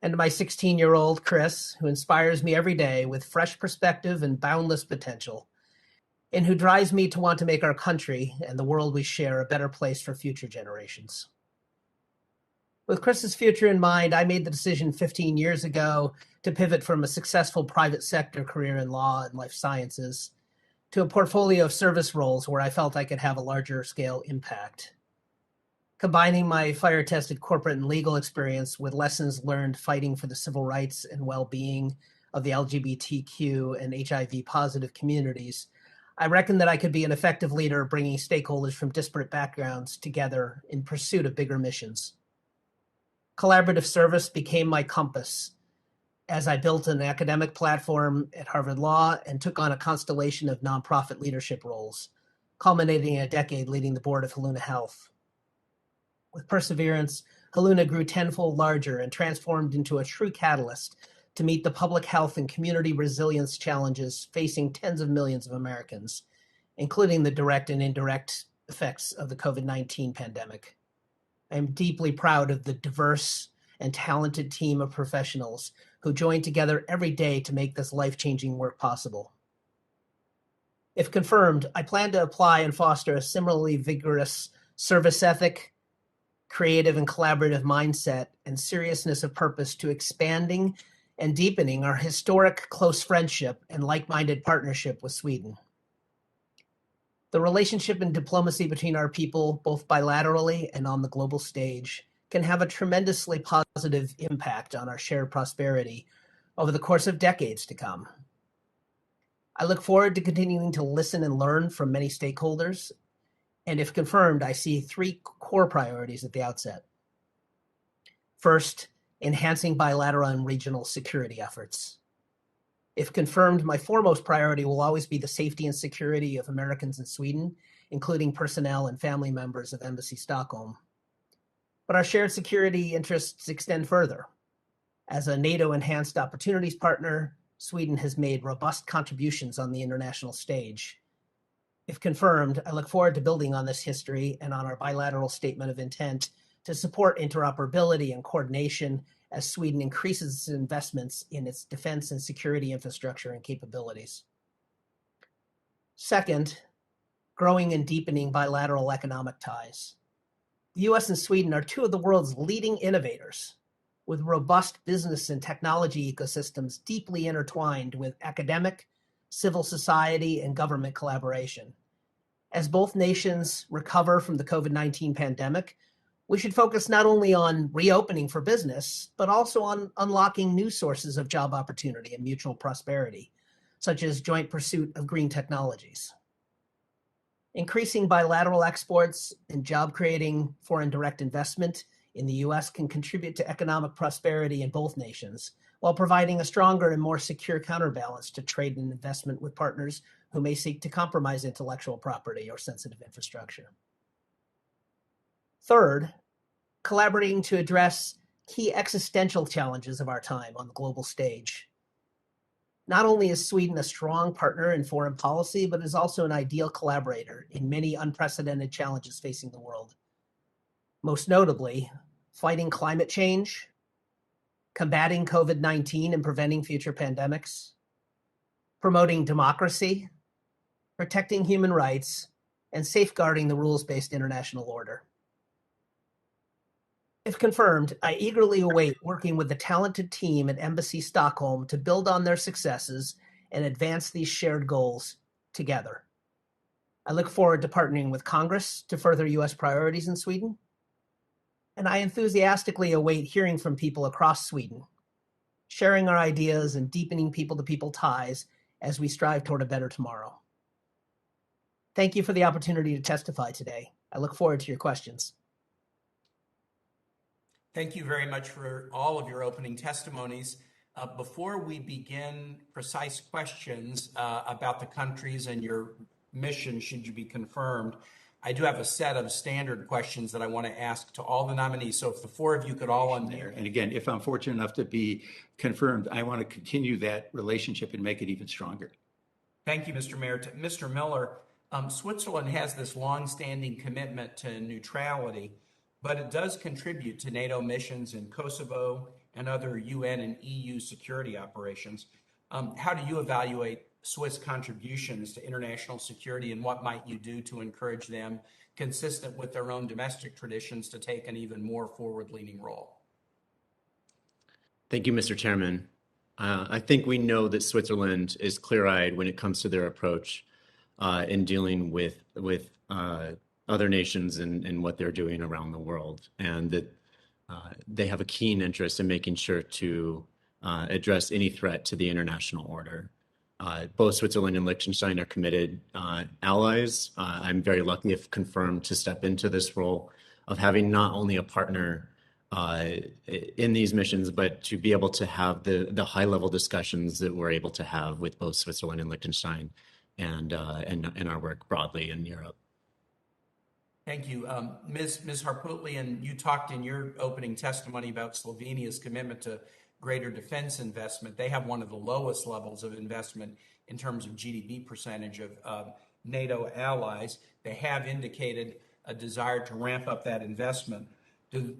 And my 16-year-old Chris, who inspires me every day with fresh perspective and boundless potential, and who drives me to want to make our country and the world we share a better place for future generations. With Chris's future in mind, I made the decision 15 years ago to pivot from a successful private sector career in law and life sciences to a portfolio of service roles where I felt I could have a larger scale impact. Combining my fire-tested corporate and legal experience with lessons learned fighting for the civil rights and well-being of the LGBTQ and HIV-positive communities, I reckoned that I could be an effective leader bringing stakeholders from disparate backgrounds together in pursuit of bigger missions. Collaborative service became my compass as I built an academic platform at Harvard Law and took on a constellation of nonprofit leadership roles, culminating in a decade leading the board of Haluna Health. With perseverance, Haluna grew tenfold larger and transformed into a true catalyst to meet the public health and community resilience challenges facing tens of millions of Americans, including the direct and indirect effects of the COVID-19 pandemic. I am deeply proud of the diverse and talented team of professionals who join together every day to make this life-changing work possible. If confirmed, I plan to apply and foster a similarly vigorous service ethic, creative and collaborative mindset, and seriousness of purpose to expanding and deepening our historic close friendship and like-minded partnership with Sweden. The relationship and diplomacy between our people, both bilaterally and on the global stage, can have a tremendously positive impact on our shared prosperity over the course of decades to come. I look forward to continuing to listen and learn from many stakeholders, and if confirmed, I see three core priorities at the outset. First, enhancing bilateral and regional security efforts. If confirmed, my foremost priority will always be the safety and security of Americans in Sweden, including personnel and family members of Embassy Stockholm. But our shared security interests extend further. As a NATO-enhanced opportunities partner, Sweden has made robust contributions on the international stage. If confirmed, I look forward to building on this history and on our bilateral statement of intent to support interoperability and coordination as Sweden increases its investments in its defense and security infrastructure and capabilities. Second, growing and deepening bilateral economic ties. The US and Sweden are two of the world's leading innovators, with robust business and technology ecosystems deeply intertwined with academic, civil society, and government collaboration. As both nations recover from the COVID-19 pandemic, we should focus not only on reopening for business, but also on unlocking new sources of job opportunity and mutual prosperity, such as joint pursuit of green technologies. Increasing bilateral exports and job-creating foreign direct investment in the U.S. can contribute to economic prosperity in both nations, while providing a stronger and more secure counterbalance to trade and investment with partners who may seek to compromise intellectual property or sensitive infrastructure. Third, collaborating to address key existential challenges of our time on the global stage. Not only is Sweden a strong partner in foreign policy, but is also an ideal collaborator in many unprecedented challenges facing the world. Most notably, fighting climate change, combating COVID-19 and preventing future pandemics, promoting democracy, protecting human rights, and safeguarding the rules-based international order. If confirmed, I eagerly await working with the talented team at Embassy Stockholm to build on their successes and advance these shared goals together. I look forward to partnering with Congress to further U.S. priorities in Sweden. And I enthusiastically await hearing from people across Sweden, sharing our ideas and deepening people-to-people ties as we strive toward a better tomorrow. Thank you for the opportunity to testify today. I look forward to your questions. Thank you very much for all of your opening testimonies. Before we begin precise questions about the countries and your mission, should you be confirmed, I do have a set of standard questions that I want to ask to all the nominees. So if the four of you could all unmute. And again, if I'm fortunate enough to be confirmed, I want to continue that relationship and make it even stronger. Thank you, Mr. Mayor. Mr. Miller, Switzerland has this longstanding commitment to neutrality, but it does contribute to NATO missions in Kosovo and other UN and EU security operations. How do you evaluate Swiss contributions to international security, and what might you do to encourage them, consistent with their own domestic traditions, to take an even more forward-leaning role? Thank you, Mr. Chairman. I think we know that Switzerland is clear-eyed when it comes to their approach in dealing with other nations and what they're doing around the world, and that they have a keen interest in making sure to address any threat to the international order. Both Switzerland and Liechtenstein are committed allies. I'm very lucky, if confirmed, to step into this role of having not only a partner in these missions, but to be able to have the high-level discussions that we're able to have with both Switzerland and Liechtenstein, and our work broadly in Europe. Thank you. Ms. Harpootlian, you talked in your opening testimony about Slovenia's commitment to greater defense investment. They have one of the lowest levels of investment in terms of GDP percentage of NATO allies. They have indicated a desire to ramp up that investment.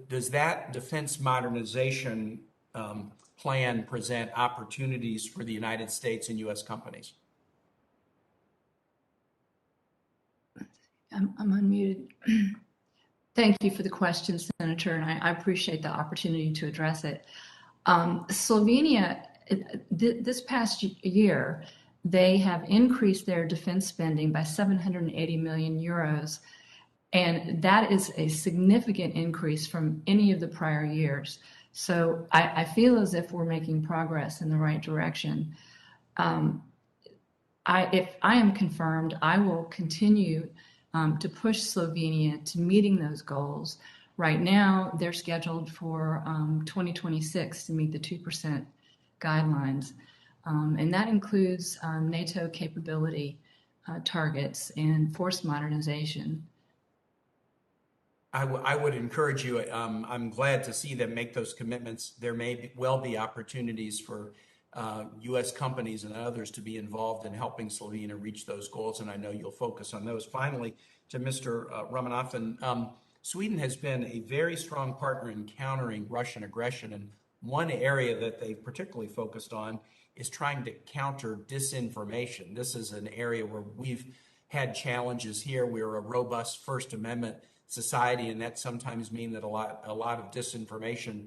Does that defense modernization plan present opportunities for the United States and U.S. companies? I'm unmuted. Thank you for the question, Senator, and I appreciate the opportunity to address it. Slovenia, this past year, they have increased their defense spending by 780 million euros, and that is a significant increase from any of the prior years. So I feel as if we're making progress in the right direction. If I am confirmed, I will continue to push Slovenia to meeting those goals. Right now, they're scheduled for 2026 to meet the 2% guidelines. And that includes NATO capability targets and force modernization. I would encourage you, I'm glad to see them make those commitments. There may well be opportunities for U.S. companies and others to be involved in helping Slovenia reach those goals, and I know you'll focus on those. Finally, to Mr. Ramanathan, Sweden has been a very strong partner in countering Russian aggression, and one area that they've particularly focused on is trying to counter disinformation. This is an area where we've had challenges here. We're a robust First Amendment society, and that sometimes means that a lot of disinformation,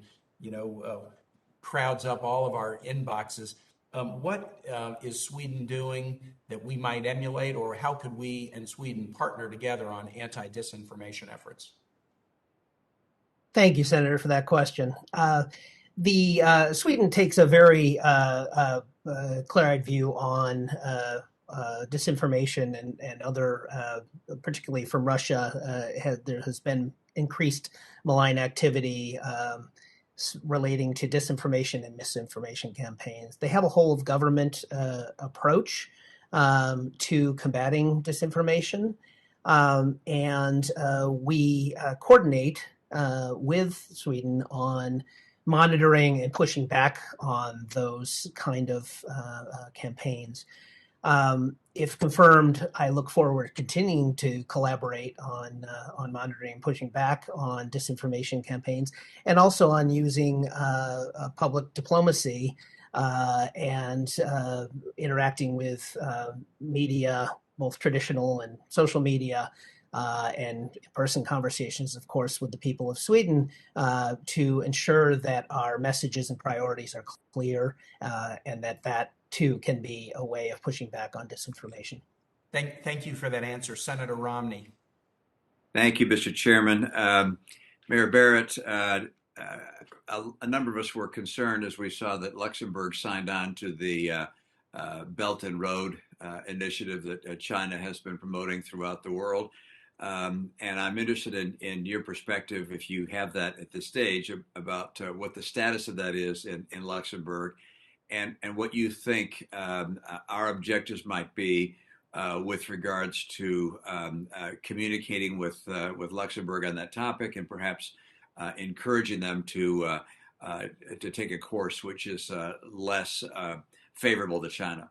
crowds up all of our inboxes. What is Sweden doing that we might emulate, or how could we and Sweden partner together on anti-disinformation efforts? Thank you, Senator, for that question. Sweden takes a very clear-eyed view on disinformation and other, particularly from Russia. There has been increased malign activity relating to disinformation and misinformation campaigns. They have a whole of government approach to combating disinformation, and we coordinate with Sweden on monitoring and pushing back on those kind of campaigns. If confirmed, I look forward to continuing to collaborate on monitoring and pushing back on disinformation campaigns, and also on using public diplomacy and interacting with media, both traditional and social media, and in-person conversations, of course, with the people of Sweden to ensure that our messages and priorities are clear, and that too can be a way of pushing back on disinformation. Thank you for that answer, Senator Romney. Thank you, Mr. Chairman. Mayor Barrett, a number of us were concerned as we saw that Luxembourg signed on to the Belt and Road initiative that China has been promoting throughout the world. And I'm interested in your perspective, if you have that at this stage, about what the status of that is in Luxembourg, and what you think our objectives might be with regards to communicating with Luxembourg on that topic, and perhaps encouraging them to take a course which is less favorable to China.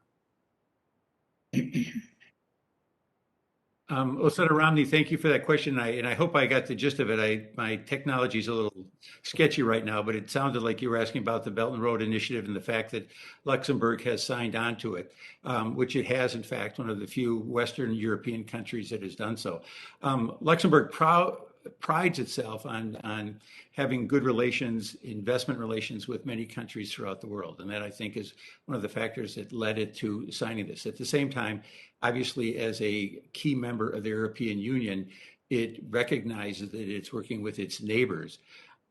Well, Senator Romney, thank you for that question. And I hope I got the gist of it. My technology is a little sketchy right now, but it sounded like you were asking about the Belt and Road Initiative and the fact that Luxembourg has signed on to it, which it has, in fact, one of the few Western European countries that has done so. Luxembourg prides itself on having good relations, investment relations with many countries throughout the world. And that, I think, is one of the factors that led it to signing this. At the same time, obviously, as a key member of the European Union, it recognizes that it's working with its neighbors.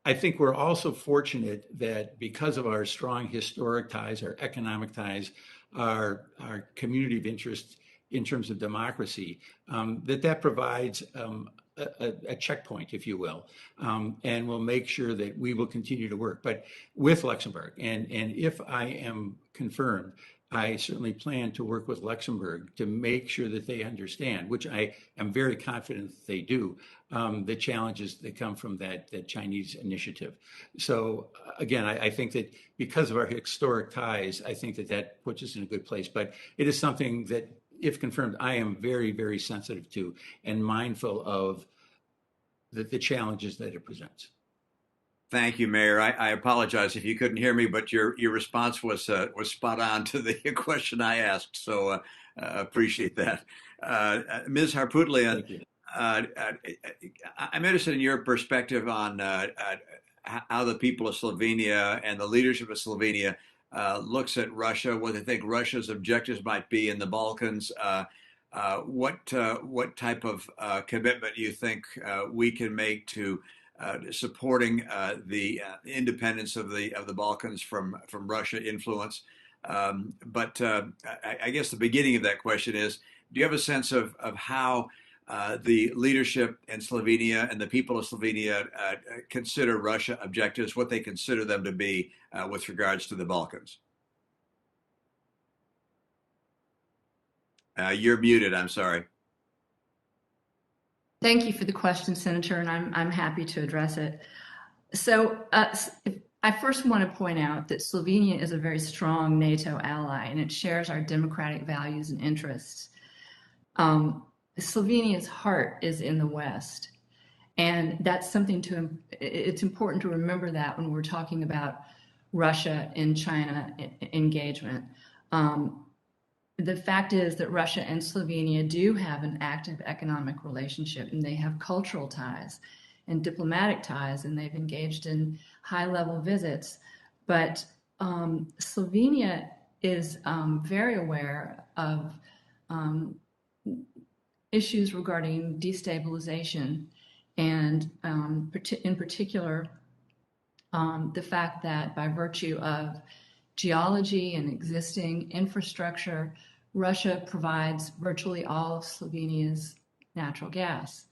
I think we're also fortunate that because of our strong historic ties, our economic ties, our community of interest in terms of democracy, that provides a checkpoint, if you will, and we'll make sure that we will continue to work, but with Luxembourg. And if I am confirmed, I certainly plan to work with Luxembourg to make sure that they understand, which I am very confident that they do, the challenges that come from that Chinese initiative. So again, I think that because of our historic ties, I think that puts us in a good place. But it is something that, if confirmed, I am very, very sensitive to and mindful of the challenges that it presents. Thank you, Mayor. I apologize if you couldn't hear me, but your response was spot on to the question I asked. So appreciate that. Ms. Harpootlian, I'm interested in your perspective on how the people of Slovenia and the leadership of Slovenia looks at Russia, what they think Russia's objectives might be in the Balkans. What type of commitment you think we can make to supporting the independence of the Balkans from Russia influence? But I guess the beginning of that question is: do you have a sense of how the leadership in Slovenia and the people of Slovenia consider Russia objectives, what they consider them to be with regards to the Balkans? You're muted, I'm sorry. Thank you for the question, Senator, and I'm happy to address it. So I first want to point out that Slovenia is a very strong NATO ally, and it shares our democratic values and interests. Slovenia's heart is in the West, and that's something it's important to remember that when we're talking about Russia and China engagement. The fact is that Russia and Slovenia do have an active economic relationship, and they have cultural ties and diplomatic ties, and they've engaged in high-level visits. But Slovenia is very aware of issues regarding destabilization, and in particular, the fact that by virtue of geology and existing infrastructure, Russia provides virtually all of Slovenia's natural gas.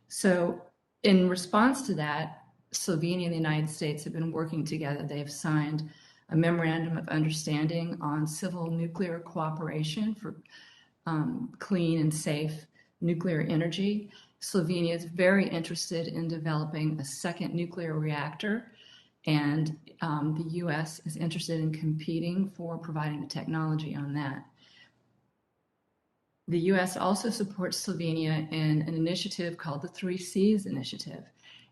So in response to that, Slovenia and the United States have been working together. They've signed a memorandum of understanding on civil nuclear cooperation for clean and safe nuclear energy. Slovenia is very interested in developing a second nuclear reactor, and the U.S. is interested in competing for providing the technology on that. The U.S. also supports Slovenia in an initiative called the 3Cs Initiative,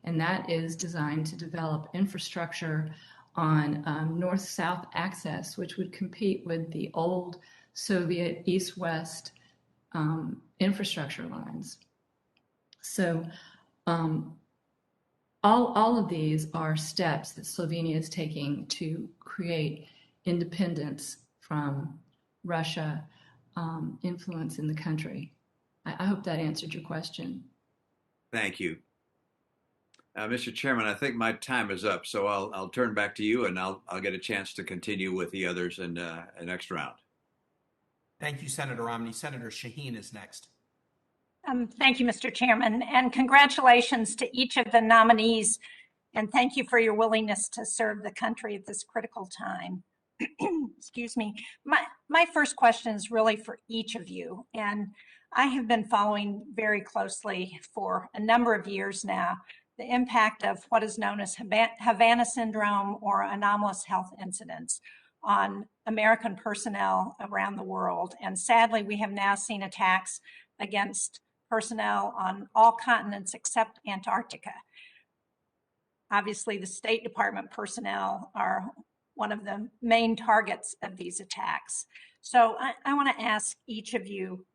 and that is designed to develop infrastructure on north-south access, which would compete with the old Soviet east-west infrastructure lines. So all of these are steps that Slovenia is taking to create independence from Russia, influence in the country. I hope that answered your question. Thank you. Mr. Chairman, I think my time is up, so I'll turn back to you, and I'll get a chance to continue with the others in the next round. Thank you, Senator Romney. Senator Shaheen is next. Thank you, Mr. Chairman, and congratulations to each of the nominees, and thank you for your willingness to serve the country at this critical time. Excuse me. My first question is really for each of you, and I have been following very closely for a number of years now the impact of what is known as Havana syndrome or anomalous health incidents on American personnel around the world. And sadly, we have now seen attacks against personnel on all continents except Antarctica. Obviously, the State Department personnel are one of the main targets of these attacks. So I want to ask each of you,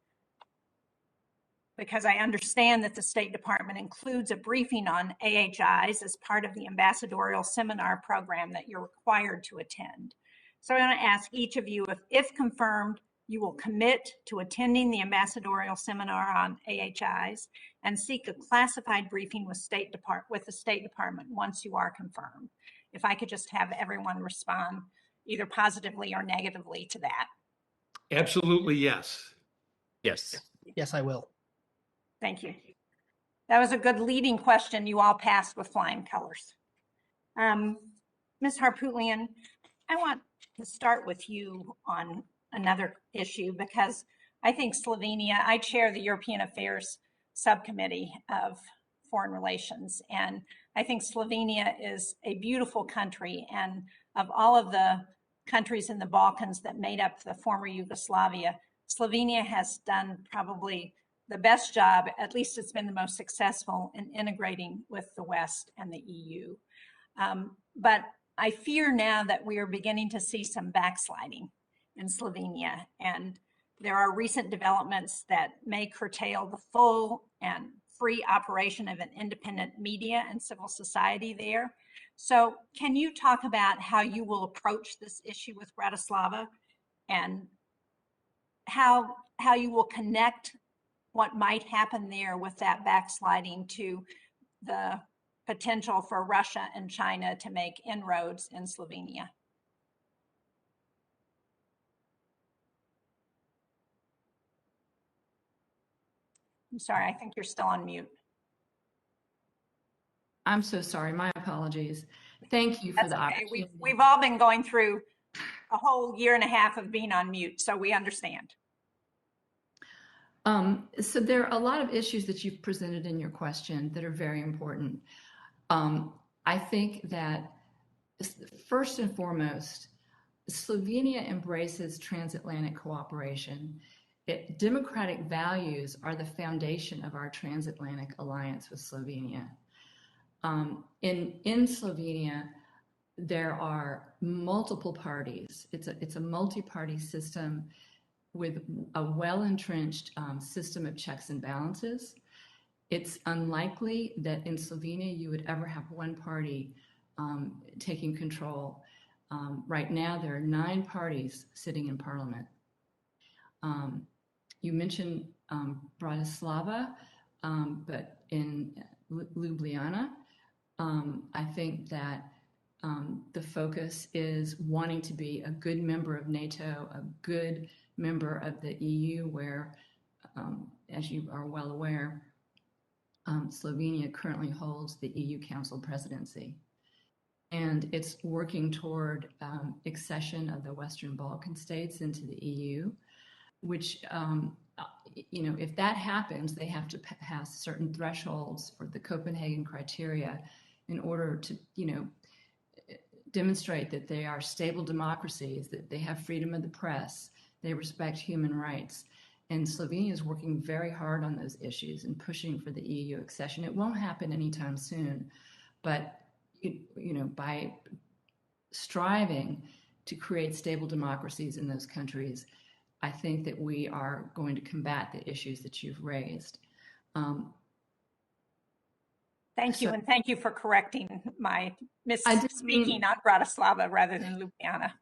because I understand that the State Department includes a briefing on AHIs as part of the ambassadorial seminar program that you're required to attend. So I want to ask each of you if confirmed, you will commit to attending the ambassadorial seminar on AHIs and seek a classified briefing with the State Department once you are confirmed. If I could just have everyone respond either positively or negatively to that. Absolutely, yes. Yes. Yes, I will. Thank you. That was a good leading question. You all passed with flying colors. Ms. Harpootlian, I want to start with you on another issue because I think Slovenia, I chair the European Affairs Subcommittee of Foreign Relations, and I think Slovenia is a beautiful country, and of all of the countries in the Balkans that made up the former Yugoslavia, Slovenia has done probably the best job, at least it's been the most successful in integrating with the West and the EU. But I fear now that we are beginning to see some backsliding in Slovenia, and there are recent developments that may curtail the full and free operation of an independent media and civil society there. So can you talk about how you will approach this issue with Bratislava and how you will connect what might happen there with that backsliding to the potential for Russia and China to make inroads in Slovenia? I'm sorry, I think you're still on mute. I'm so sorry. My apologies. Thank you for the opportunity. We've all been going through a whole year and a half of being on mute, so we understand. So there are a lot of issues that you've presented in your question that are very important. I think that first and foremost, Slovenia embraces transatlantic cooperation. Democratic values are the foundation of our transatlantic alliance with Slovenia. In Slovenia, there are multiple parties. It's a multi-party system with a well-entrenched system of checks and balances. It's unlikely that in Slovenia you would ever have one party taking control. Right now, there are 9 parties sitting in parliament. You mentioned Bratislava, but in Ljubljana, I think that the focus is wanting to be a good member of NATO, a good member of the EU, where, as you are well aware, Slovenia currently holds the EU Council presidency. And it's working toward accession of the Western Balkan states into the EU, which, if that happens, they have to pass certain thresholds for the Copenhagen criteria in order to, demonstrate that they are stable democracies, that they have freedom of the press, they respect human rights. And Slovenia is working very hard on those issues and pushing for the EU accession. It won't happen anytime soon, but by striving to create stable democracies in those countries, I think that we are going to combat the issues that you've raised. Thank you, and thank you for correcting my misspeaking on Bratislava rather than Ljubljana.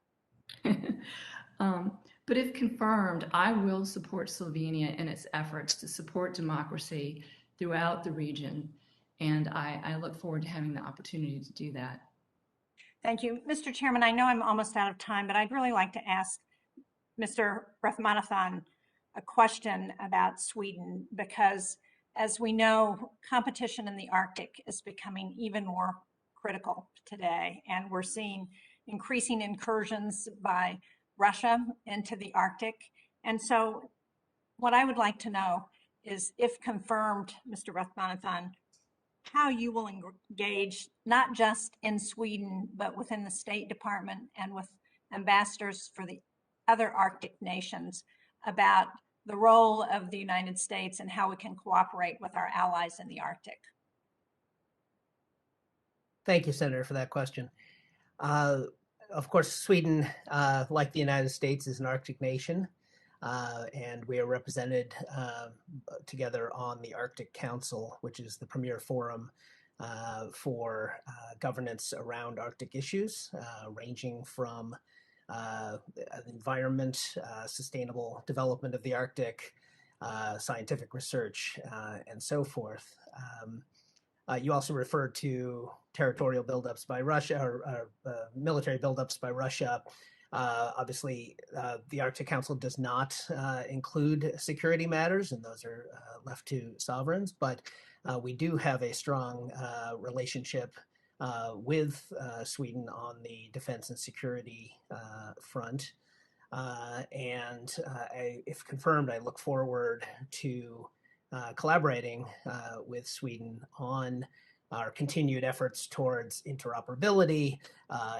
But if confirmed, I will support Slovenia in its efforts to support democracy throughout the region. And I look forward to having the opportunity to do that. Thank you. Mr. Chairman, I know I'm almost out of time, but I'd really like to ask Mr. Ramanathan a question about Sweden, because as we know, competition in the Arctic is becoming even more critical today. And we're seeing increasing incursions by Russia into the Arctic. And so what I would like to know is, if confirmed, Mr. Ramanathan, how you will engage not just in Sweden, but within the State Department and with ambassadors for the other Arctic nations about the role of the United States and how we can cooperate with our allies in the Arctic. Thank you, Senator, for that question. Of course, Sweden, like the United States, is an Arctic nation, and we are represented together on the Arctic Council, which is the premier forum for governance around Arctic issues, ranging from environment, sustainable development of the Arctic, scientific research, and so forth. You also referred to territorial buildups by Russia, or military buildups by Russia. Obviously, the Arctic Council does not include security matters, and those are left to sovereigns. But we do have a strong relationship with Sweden on the defense and security front. If confirmed, I look forward to collaborating with Sweden on our continued efforts towards interoperability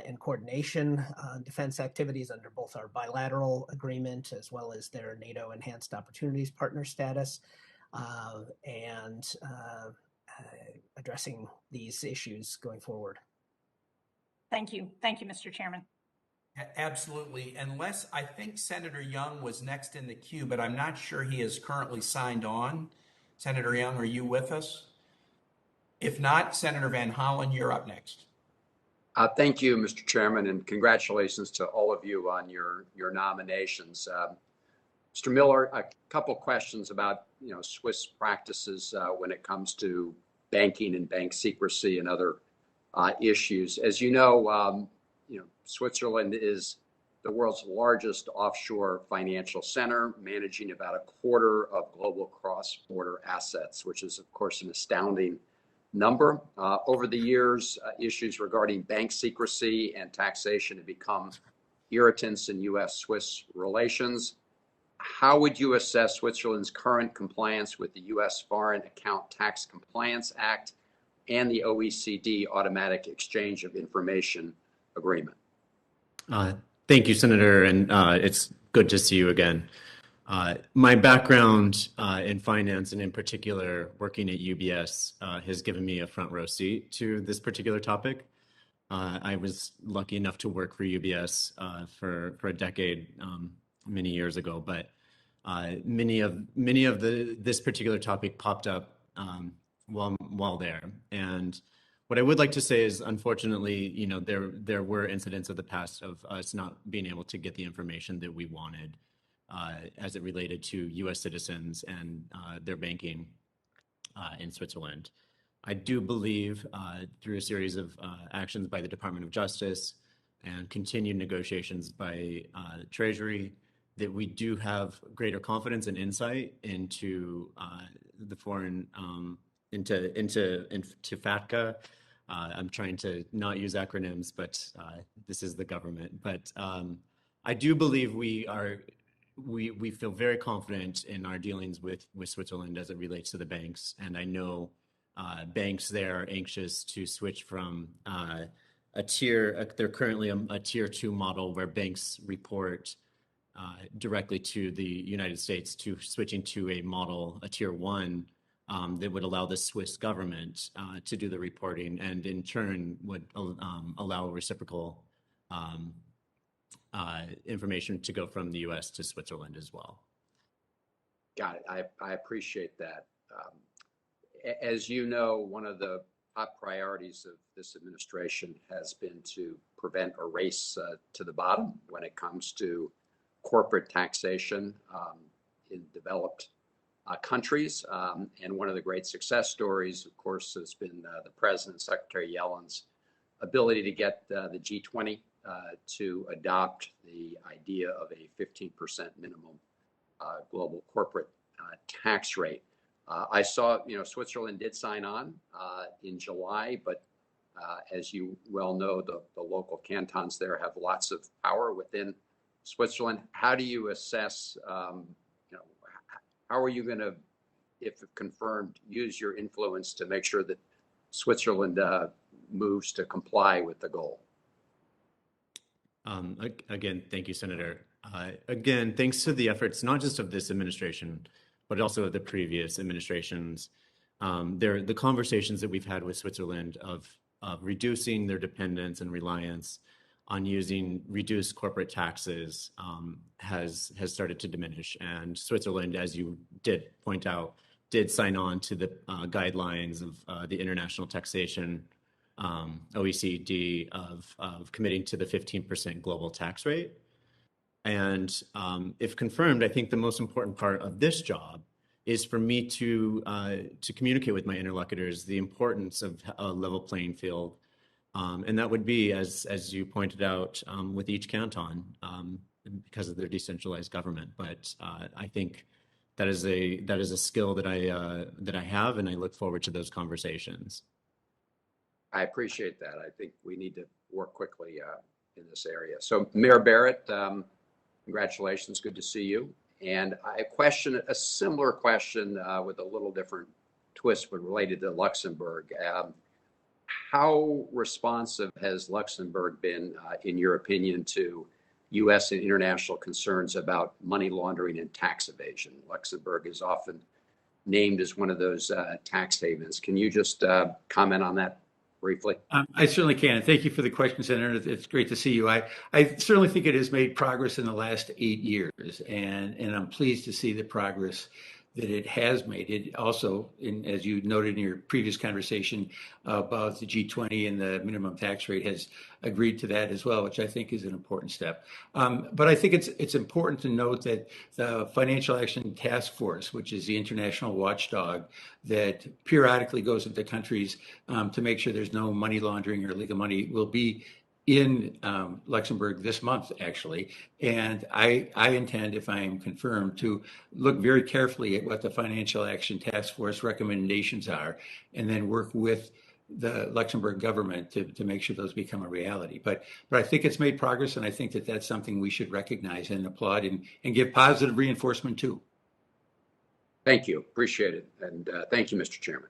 and coordination on defense activities under both our bilateral agreement as well as their NATO Enhanced Opportunities Partner status, and addressing these issues going forward. Thank you. Thank you, Mr. Chairman. Absolutely. Unless I think Senator Young was next in the queue, but I'm not sure he is currently signed on. Senator Young, are you with us? If not, Senator Van Hollen, you're up next. Thank you, Mr. Chairman, and congratulations to all of you on your nominations. Mr. Miller, a couple questions about Swiss practices when it comes to banking and bank secrecy and other issues. As you know, Switzerland is the world's largest offshore financial center, managing about a quarter of global cross-border assets, which is, of course, an astounding number. Over the years, issues regarding bank secrecy and taxation have become irritants in U.S.-Swiss relations. How would you assess Switzerland's current compliance with the U.S. Foreign Account Tax Compliance Act and the OECD Automatic Exchange of Information Agreement? Thank you, Senator, and it's good to see you again. My background in finance, and in particular working at UBS, has given me a front row seat to this particular topic. I was lucky enough to work for UBS for a decade, many years ago, but many of this particular topic popped up while there. And what I would like to say is, unfortunately, there were incidents of the past of us not being able to get the information that we wanted as it related to U.S. citizens and their banking in Switzerland. I do believe through a series of actions by the Department of Justice and continued negotiations by Treasury that we do have greater confidence and insight into the foreign into FATCA. I'm trying to not use acronyms, but this is the government. But I do believe we feel very confident in our dealings with Switzerland as it relates to the banks. And I know banks there are anxious to switch from they're currently a tier 2 model where banks report directly to the United States, to switching to a model, a tier 1, that would allow the Swiss government to do the reporting, and in turn would allow reciprocal information to go from the U.S. to Switzerland as well. Got it. I appreciate that. As you know, one of the top priorities of this administration has been to prevent a race to the bottom when it comes to corporate taxation in developed countries. And one of the great success stories, of course, has been the President, Secretary Yellen's ability to get the G20 to adopt the idea of a 15% minimum global corporate tax rate. I saw, Switzerland did sign on in July, but as you well know, the local cantons there have lots of power within Switzerland. How do you assess, how are you going to, if confirmed, use your influence to make sure that Switzerland moves to comply with the goal? Again, thank you, Senator. Again, thanks to the efforts, not just of this administration, but also of the previous administrations. The conversations that we've had with Switzerland of reducing their dependence and reliance on using reduced corporate taxes has started to diminish. And Switzerland, as you did point out, did sign on to the guidelines of the International Taxation OECD of committing to the 15% global tax rate. And if confirmed, I think the most important part of this job is for me to communicate with my interlocutors the importance of a level playing field. And that would be, as you pointed out, with each canton because of their decentralized government. But I think that is a skill that I have, and I look forward to those conversations. I appreciate that. I think we need to work quickly in this area. So Mayor Barrett, congratulations, good to see you. And a similar question with a little different twist, but related to Luxembourg. How responsive has Luxembourg been, in your opinion, to U.S. and international concerns about money laundering and tax evasion? Luxembourg is often named as one of those tax havens. Can you just comment on that briefly? I certainly can. Thank you for the question, Senator. It's great to see you. I certainly think it has made progress in the last 8 years, and I'm pleased to see the progress that it has made. It also, as you noted in your previous conversation about the G20 and the minimum tax rate, has agreed to that as well, which I think is an important step. But I think it's important to note that the Financial Action Task Force, which is the international watchdog that periodically goes into countries to make sure there's no money laundering or illegal money, will be in Luxembourg this month, actually. And I intend, if I am confirmed, to look very carefully at what the Financial Action Task Force recommendations are, and then work with the Luxembourg government to make sure those become a reality. But I think it's made progress, and I think that that's something we should recognize and applaud and give positive reinforcement to. Thank you. Appreciate it. And thank you, Mr. Chairman.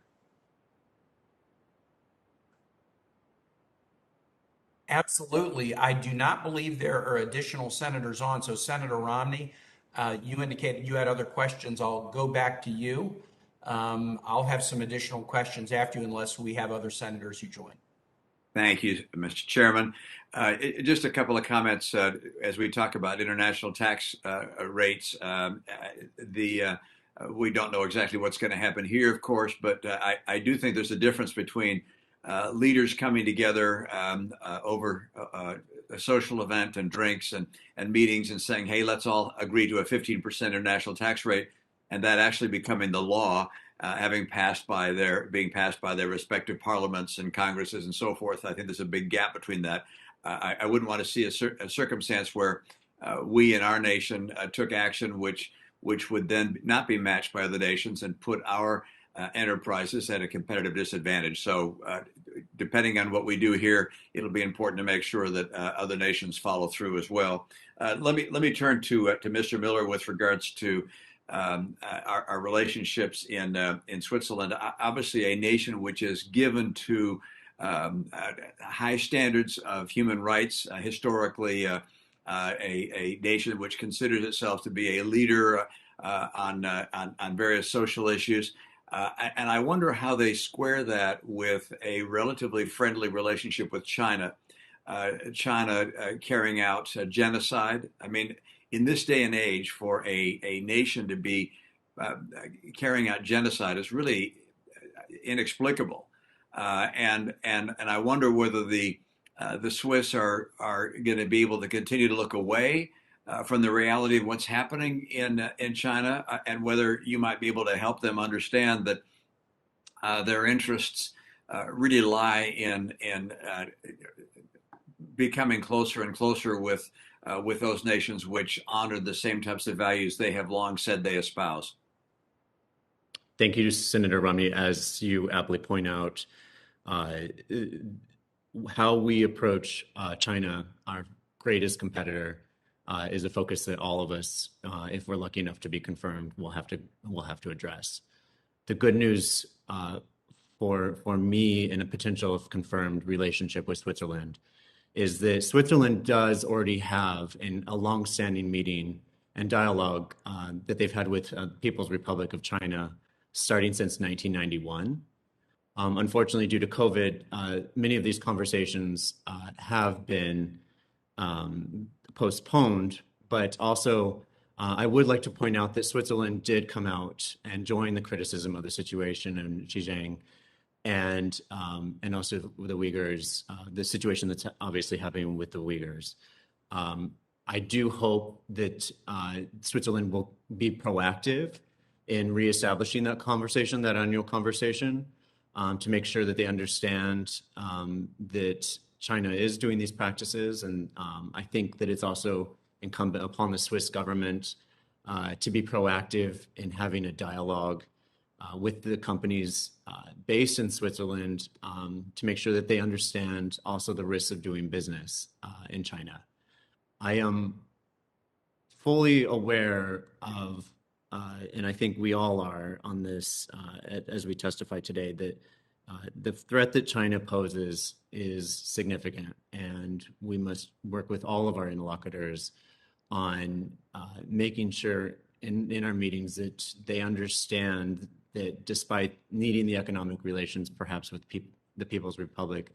Absolutely. I do not believe there are additional senators on. So Senator Romney, you indicated you had other questions. I'll go back to you. I'll have some additional questions after you, unless we have other senators who join. Thank you, Mr. Chairman. Just a couple of comments as we talk about international tax rates. We don't know exactly what's going to happen here, of course, but I do think there's a difference between leaders coming together over a social event and drinks and meetings and saying, hey, let's all agree to a 15% international tax rate, and that actually becoming the law, being passed by their respective parliaments and congresses and so forth. I think there's a big gap between that. I wouldn't want to see a circumstance where we in our nation took action which would then not be matched by other nations and put our enterprises at a competitive disadvantage. So depending on what we do here, it'll be important to make sure that other nations follow through as well. Let me turn to Mr. Miller with regards to our relationships in Switzerland. Obviously, a nation which is given to high standards of human rights, historically a nation which considers itself to be a leader on various social issues. And I wonder how they square that with a relatively friendly relationship with China. China carrying out genocide. I mean, in this day and age, for a nation to be carrying out genocide is really inexplicable. And I wonder whether the Swiss are going to be able to continue to look away from the reality of what's happening in China, and whether you might be able to help them understand that their interests really lie in becoming closer and closer with those nations which honor the same types of values they have long said they espouse. Thank you, Senator Romney. As you aptly point out, how we approach China, our greatest competitor, is a focus that all of us, if we're lucky enough to be confirmed, will have to address. The good news for me in a potential if confirmed relationship with Switzerland is that Switzerland does already have a long-standing meeting and dialogue that they've had with People's Republic of China starting since 1991. Unfortunately, due to COVID, many of these conversations have been postponed, but also I would like to point out that Switzerland did come out and join the criticism of the situation in Xinjiang and also the Uyghurs, the situation that's obviously happening with the Uyghurs. I do hope that Switzerland will be proactive in reestablishing that conversation, that annual conversation, to make sure that they understand that China is doing these practices. And I think that it's also incumbent upon the Swiss government to be proactive in having a dialogue with the companies based in Switzerland to make sure that they understand also the risks of doing business in China. I am fully aware of, and I think we all are on this as we testify today, that the threat that China poses is significant, and we must work with all of our interlocutors on making sure in our meetings that they understand that despite needing the economic relations perhaps with the People's Republic,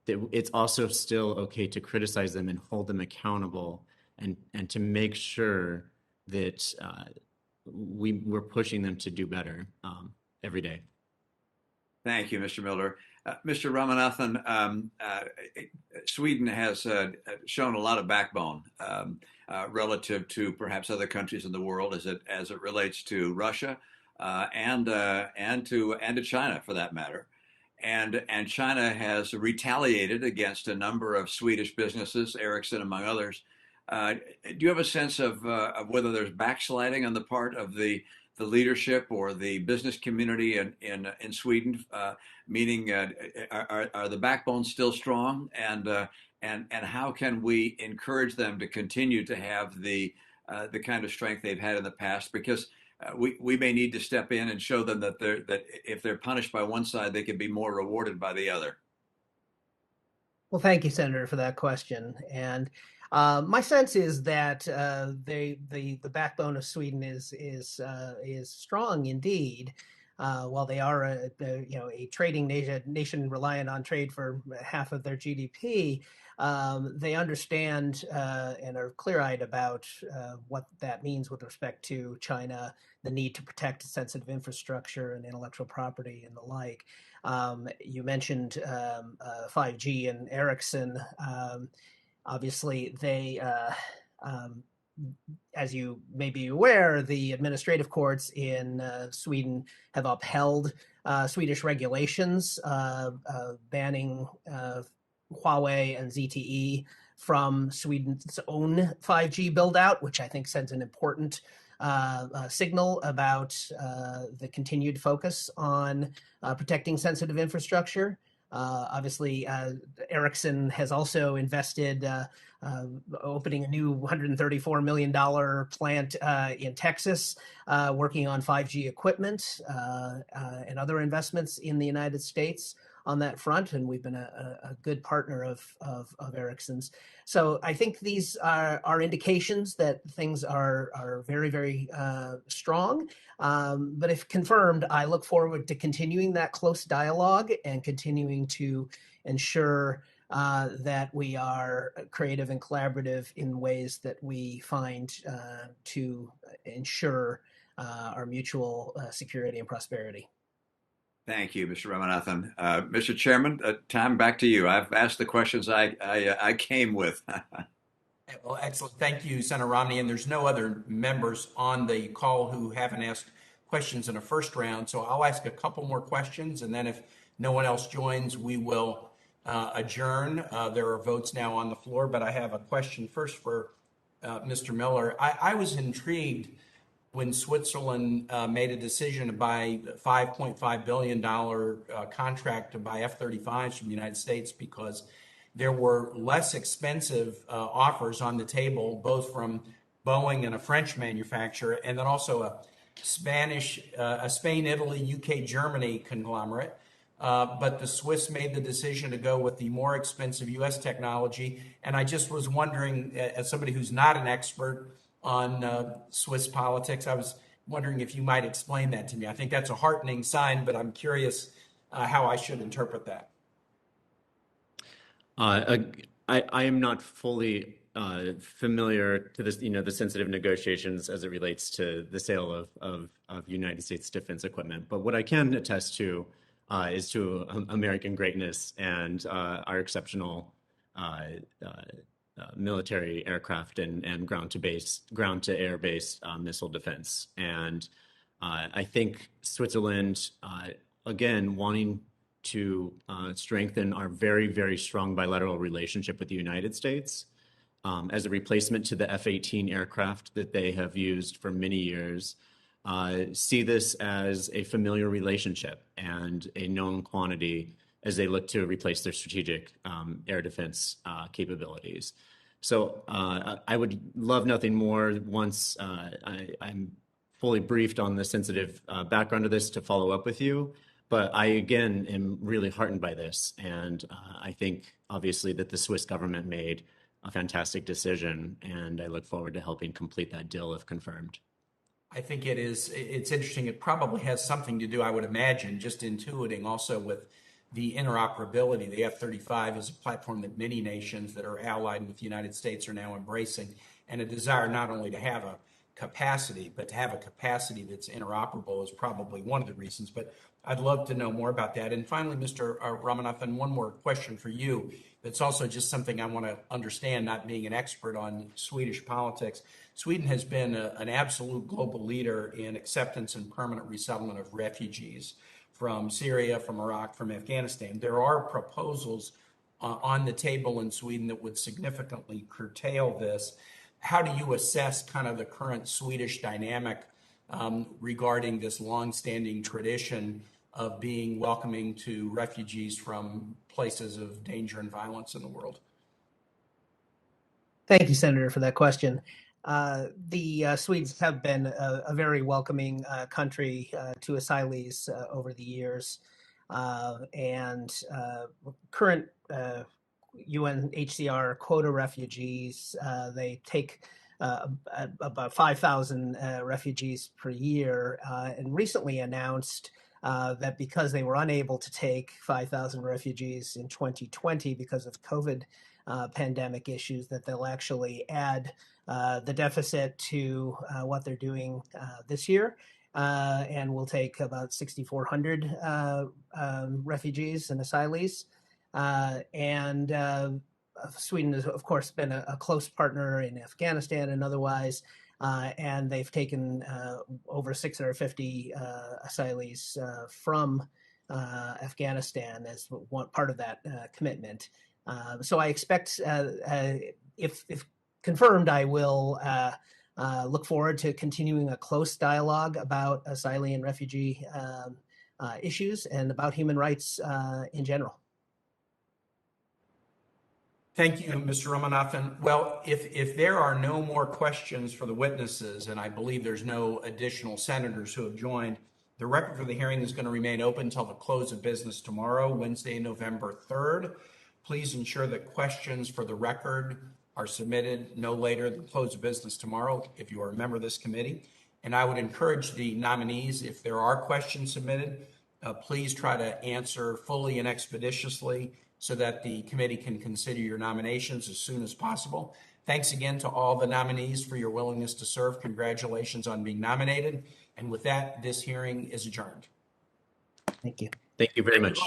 that it's also still okay to criticize them and hold them accountable and to make sure that we're pushing them to do better every day. Thank you, Mr. Miller. Mr. Ramanathan, Sweden has shown a lot of backbone relative to perhaps other countries in the world as it relates to Russia and to China, for that matter. And China has retaliated against a number of Swedish businesses, Ericsson among others. Do you have a sense of whether there's backsliding on the part of the leadership or the business community in Sweden? Meaning, are the backbones still strong? And how can we encourage them to continue to have the kind of strength they've had in the past? Because we may need to step in and show them that if they're punished by one side, they can be more rewarded by the other. Well, thank you, Senator, for that question. And my sense is that the backbone of Sweden is strong indeed. While they are a trading nation reliant on trade for half of their GDP, they understand and are clear-eyed about what that means with respect to China, the need to protect sensitive infrastructure and intellectual property and the like. You mentioned 5G and Ericsson. Obviously, they, as you may be aware, the administrative courts in Sweden have upheld Swedish regulations banning Huawei and ZTE from Sweden's own 5G build-out, which I think sends an important signal about the continued focus on protecting sensitive infrastructure. Obviously, Ericsson has also invested, opening a new $134 million plant in Texas, working on 5G equipment and other investments in the United States on that front, and we've been a good partner of Ericsson's. So I think these are indications that things are very, very strong. But if confirmed, I look forward to continuing that close dialogue and continuing to ensure that we are creative and collaborative in ways that we find to ensure our mutual security and prosperity. Thank you, Mr. Ramanathan. Mr. Chairman, time back to you. I've asked the questions I came with. Well, excellent. Thank you, Senator Romney. And there's no other members on the call who haven't asked questions in a first round. So I'll ask a couple more questions, and then if no one else joins, we will adjourn. There are votes now on the floor, but I have a question first for Mr. Miller. I was intrigued when Switzerland made a decision to buy a $5.5 billion contract to buy F-35s from the United States, because there were less expensive offers on the table, both from Boeing and a French manufacturer, and then also a Spain, Italy, UK, Germany conglomerate. But the Swiss made the decision to go with the more expensive US technology. And I just was wondering, as somebody who's not an expert on Swiss politics, I was wondering if you might explain that to me. I think that's a heartening sign, but I'm curious how I should interpret that. I am not fully familiar to this, the sensitive negotiations as it relates to the sale of United States defense equipment. But what I can attest to is to American greatness and our exceptional military aircraft and ground to air based missile defense. And I think Switzerland, again, wanting to strengthen our very, very strong bilateral relationship with the United States as a replacement to the F-18 aircraft that they have used for many years, see this as a familiar relationship and a known quantity as they look to replace their strategic air defense capabilities. So I would love nothing more once I'm fully briefed on the sensitive background of this to follow up with you. But I, again, am really heartened by this. And I think, obviously, that the Swiss government made a fantastic decision. And I look forward to helping complete that deal if confirmed. I think it's interesting. It probably has something to do, I would imagine, just intuiting also with the interoperability. The F-35 is a platform that many nations that are allied with the United States are now embracing, and a desire not only to have a capacity, but to have a capacity that's interoperable is probably one of the reasons. But I'd love to know more about that. And finally, Mr. Ramanathan, one more question for you. That's also just something I want to understand, not being an expert on Swedish politics. Sweden has been an absolute global leader in acceptance and permanent resettlement of refugees from Syria, from Iraq, from Afghanistan. There are proposals on the table in Sweden that would significantly curtail this. How do you assess kind of the current Swedish dynamic regarding this longstanding tradition of being welcoming to refugees from places of danger and violence in the world? Thank you, Senator, for that question. The Swedes have been a very welcoming country to asylees over the years. And current UNHCR quota refugees, they take about 5,000 refugees per year, and recently announced that because they were unable to take 5,000 refugees in 2020 because of COVID pandemic issues, that they'll actually add the deficit to what they're doing this year, and will take about 6,400 refugees and asylees. And Sweden has, of course, been a close partner in Afghanistan and otherwise, and they've taken over 650 asylees from Afghanistan as one part of that commitment. So I expect, if confirmed, I will look forward to continuing a close dialogue about asylee and refugee issues and about human rights in general. Thank you, Mr. Ramanathan. Well, if there are no more questions for the witnesses, and I believe there's no additional senators who have joined, the record for the hearing is going to remain open until the close of business tomorrow, Wednesday, November 3rd. Please ensure that questions for the record are submitted no later than close of business tomorrow if you are a member of this committee. And I would encourage the nominees, if there are questions submitted, please try to answer fully and expeditiously so that the committee can consider your nominations as soon as possible. Thanks again to all the nominees for your willingness to serve. Congratulations on being nominated. And with that, this hearing is adjourned. Thank you. Thank you very much.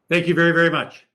Thank you very, very much.